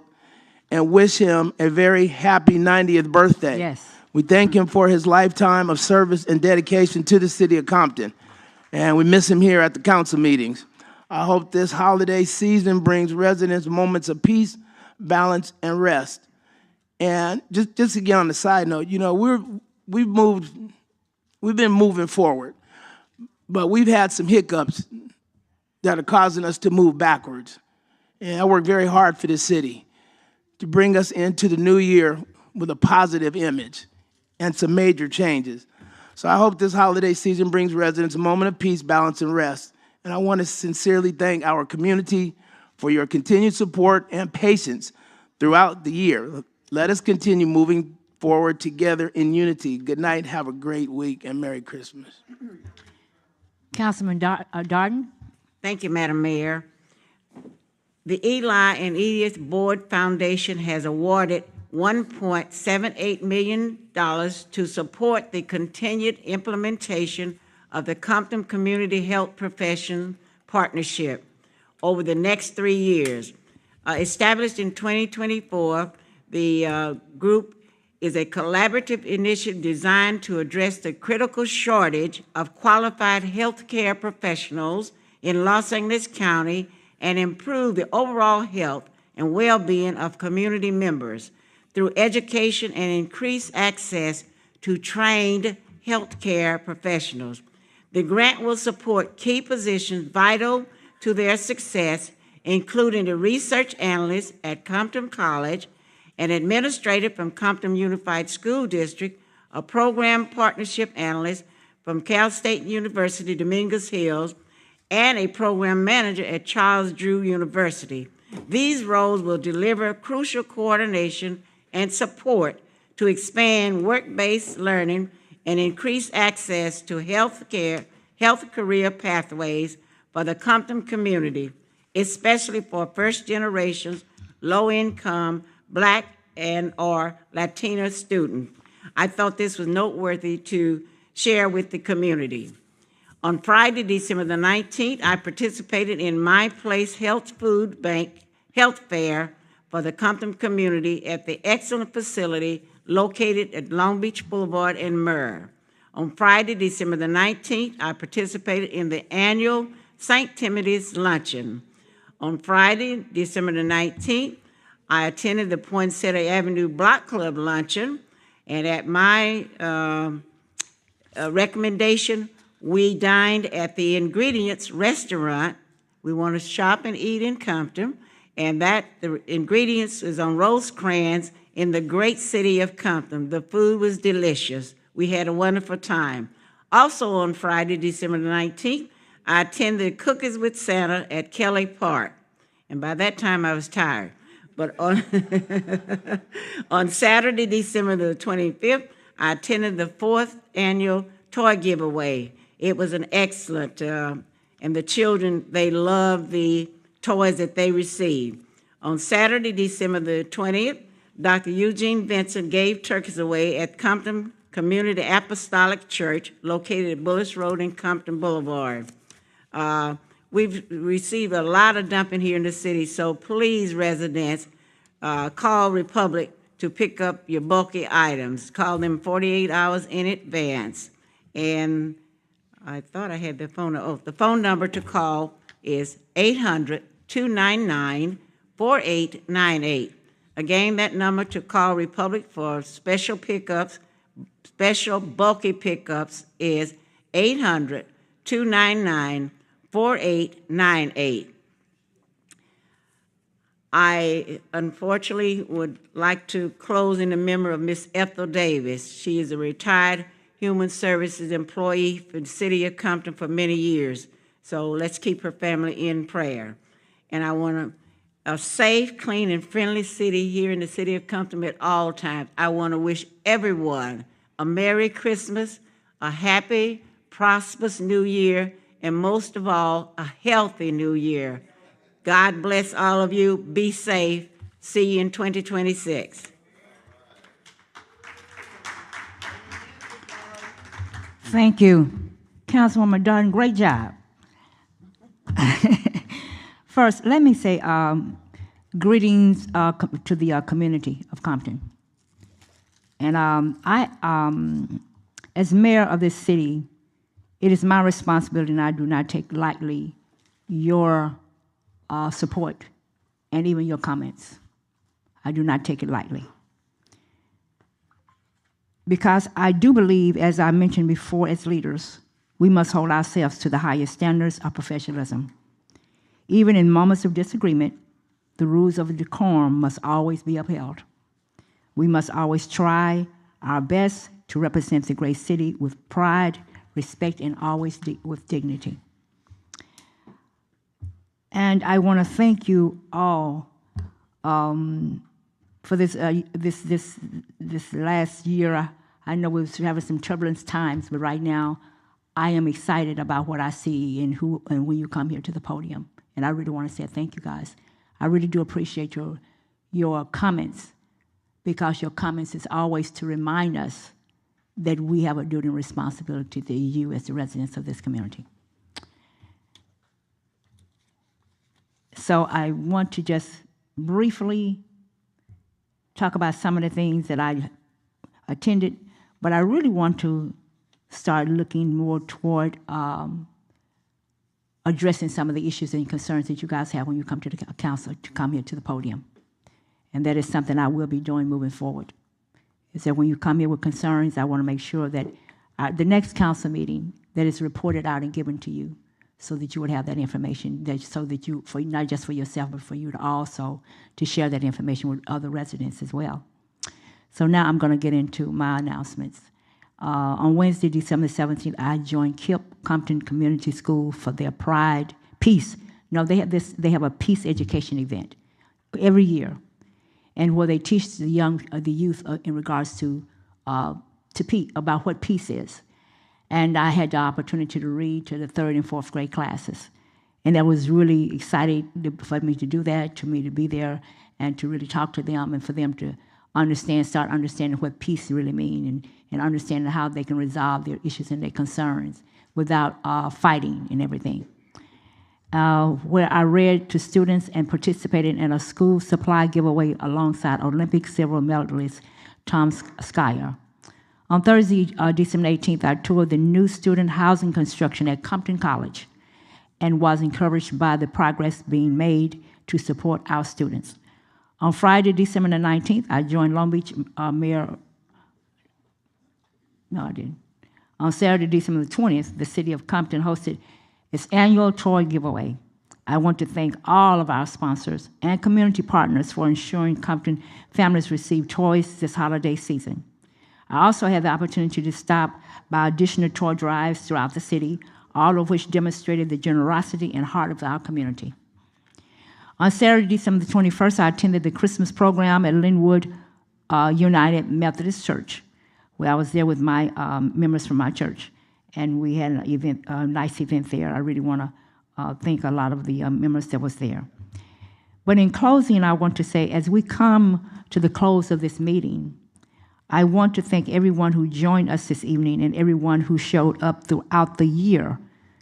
and wish him a very happy 90th birthday. Yes. We thank him for his lifetime of service and dedication to the city of Compton, and we miss him here at the council meetings. I hope this holiday season brings residents moments of peace, balance, and rest. And just again on the side note, you know, we've been moving forward, but we've had some hiccups that are causing us to move backwards. And I work very hard for this city to bring us into the new year with a positive image and some major changes. So I hope this holiday season brings residents a moment of peace, balance, and rest. And I want to sincerely thank our community for your continued support and patience throughout the year. Let us continue moving forward together in unity. Good night, have a great week, and Merry Christmas. Councilman Darden? Thank you, Madam Mayor. The Eli and Edith Board Foundation has awarded $1.78 million to support the continued implementation of the Compton Community Health Profession Partnership over the next 3 years. Established in 2024, the group is a collaborative initiative designed to address the critical shortage of qualified healthcare professionals in Los Angeles County and improve the overall health and well-being of community members through education and increased access to trained healthcare professionals. The grant will support key positions vital to their success, including the research analyst at Compton College, an administrator from Compton Unified School District, a program partnership analyst from Cal State University, Dominguez Hills, and a program manager at Charles Drew University. These roles will deliver crucial coordination and support to expand work-based learning and increase access to health career pathways for the Compton community, especially for first-generation, low-income, Black and or Latino students. I thought this was noteworthy to share with the community. On Friday, December the 19th, I participated in My Place Health Food Bank Health Fair for the Compton community at the excellent facility located at Long Beach Boulevard in Murr. On Friday, December the 19th, I participated in the annual St. Timothy's Luncheon. On Friday, December the 19th, I attended the Poinsettia Avenue Block Club Luncheon, and at my recommendation, we dined at the Ingredients Restaurant. We want to shop and eat in Compton, and the Ingredients is on Rosecrans in the great city of Compton. The food was delicious. We had a wonderful time. Also on Friday, December the 19th, I attended Cookies with Santa at Kelly Park, and by that time I was tired. But on Saturday, December the 25th, I attended the 4th annual toy giveaway. It was an excellent, and the children, they loved the toys that they received. On Saturday, December the 20th, Dr. Eugene Vincent gave turkeys away at Compton Community Apostolic Church, located at Bullis Road and Compton Boulevard. We've received a lot of dumping here in the city, so please, residents, call Republic to pick up your bulky items. Call them 48 hours in advance. And I thought I had the phone. Oh, the phone number to call is 800-299-4898. Again, that number to call Republic for special pickups, special bulky pickups is 800-299-4898. I unfortunately would like to close in the memory of Miss Ethel Davis. She is a retired Human Services employee for the city of Compton for many years. So let's keep her family in prayer. And I want a safe, clean, and friendly city here in the city of Compton at all times. I want to wish everyone a Merry Christmas, a happy, prosperous New Year, and most of all, a healthy New Year. God bless all of you. Be safe. See you in 2026. Thank you. Councilwoman Dunn, great job. First, let me say greetings to the community of Compton. And as mayor of this city, it is my responsibility, and I do not take lightly your support and even your comments. I do not take it lightly. Because I do believe, as I mentioned before, as leaders, we must hold ourselves to the highest standards of professionalism. Even in moments of disagreement, the rules of decorum must always be upheld. We must always try our best to represent the great city with pride, respect, and always with dignity. And I want to thank you all for this last year. I know we were having some turbulent times, but right now, I am excited about what I see and when you come here to the podium. And I really want to say thank you guys. I really do appreciate your comments, because your comments is always to remind us that we have a duty and responsibility to you as the residents of this community. So I want to just briefly talk about some of the things that I attended, but I really want to start looking more toward addressing some of the issues and concerns that you guys have when you come to the council, to come here to the podium. And that is something I will be doing moving forward. Is that when you come here with concerns, I want to make sure that the next council meeting that is reported out and given to you, so that you would have that information, so that you, for not just for yourself, but for you to also to share that information with other residents as well. So now I'm going to get into my announcements. On Wednesday, December 17th, I joined KIPP, Compton Community School, for their Pride Peace. No, they have a peace education event every year, and where they teach the youth in regards to peace, about what peace is. And I had the opportunity to read to the 3rd and 4th grade classes. And that was really exciting for me to do that, to me to be there and to really talk to them, and for them to start understanding what peace really means, and understanding how they can resolve their issues and their concerns without fighting and everything. Where I read to students and participated in a school supply giveaway alongside Olympic silver medalist Tom Skyer. On Thursday, December 18th, I toured the new student housing construction at Compton College and was encouraged by the progress being made to support our students. On Friday, December the 19th, I joined Long Beach Mayor. No, I didn't. On Saturday, December the 20th, the city of Compton hosted its annual toy giveaway. I want to thank all of our sponsors and community partners for ensuring Compton families receive toys this holiday season. I also had the opportunity to stop by additional toy drives throughout the city, all of which demonstrated the generosity and heart of our community. On Saturday, December the 21st, I attended the Christmas program at Linwood United Methodist Church, where I was there with my members from my church, and we had an event, a nice event there. I really want to thank a lot of the members that was there. But in closing, I want to say, as we come to the close of this meeting, I want to thank everyone who joined us this evening and everyone who showed up throughout the year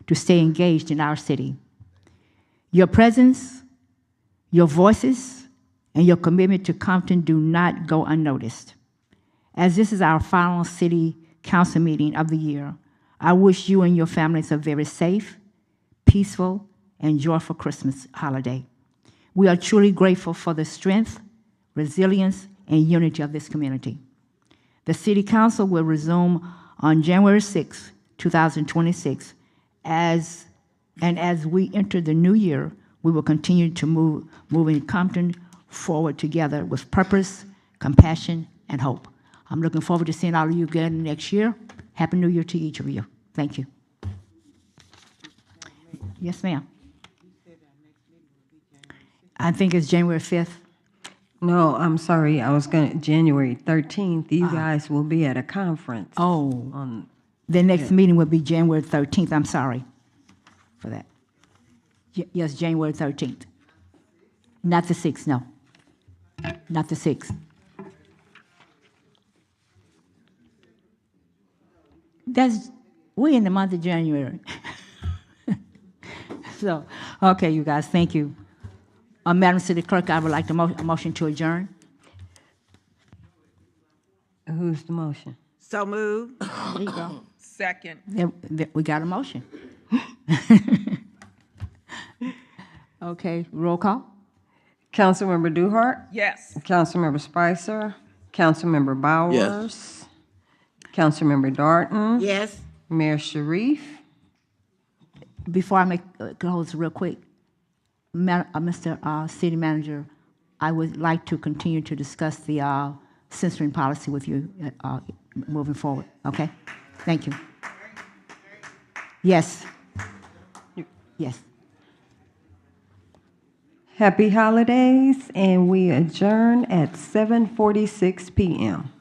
to stay engaged in our city. Your presence, your voices, and your commitment to Compton do not go unnoticed. As this is our final city council meeting of the year, I wish you and your families a very safe, peaceful, and joyful Christmas holiday. We are truly grateful for the strength, resilience, and unity of this community. The City Council will resume on January 6, 2026. As we enter the new year, we will continue to move in Compton forward together with purpose, compassion, and hope. I'm looking forward to seeing all of you again next year. Happy New Year to each of you. Thank you. Yes, ma'am. I think it's January 5th. No, I'm sorry. I was going to, January 13th, you guys will be at a conference. Oh, the next meeting will be January 13th. I'm sorry for that. Yes, January 13th. Not the 6th, no. Not the 6th. We're in the month of January. So, okay, you guys, thank you. Madam City Clerk, I would like a motion to adjourn. Who's the motion? So moved. There you go. Second. We got a motion. Okay, roll call. Councilmember Duhart? Yes. Councilmember Spicer? Councilmember Bowers? Yes. Councilmember Darton? Yes. Mayor Sharif? Before I make close real quick, Mr. City Manager, I would like to continue to discuss the censoring policy with you moving forward, okay? Thank you. Yes. Yes. Happy holidays, and we adjourn at 7:46 p.m.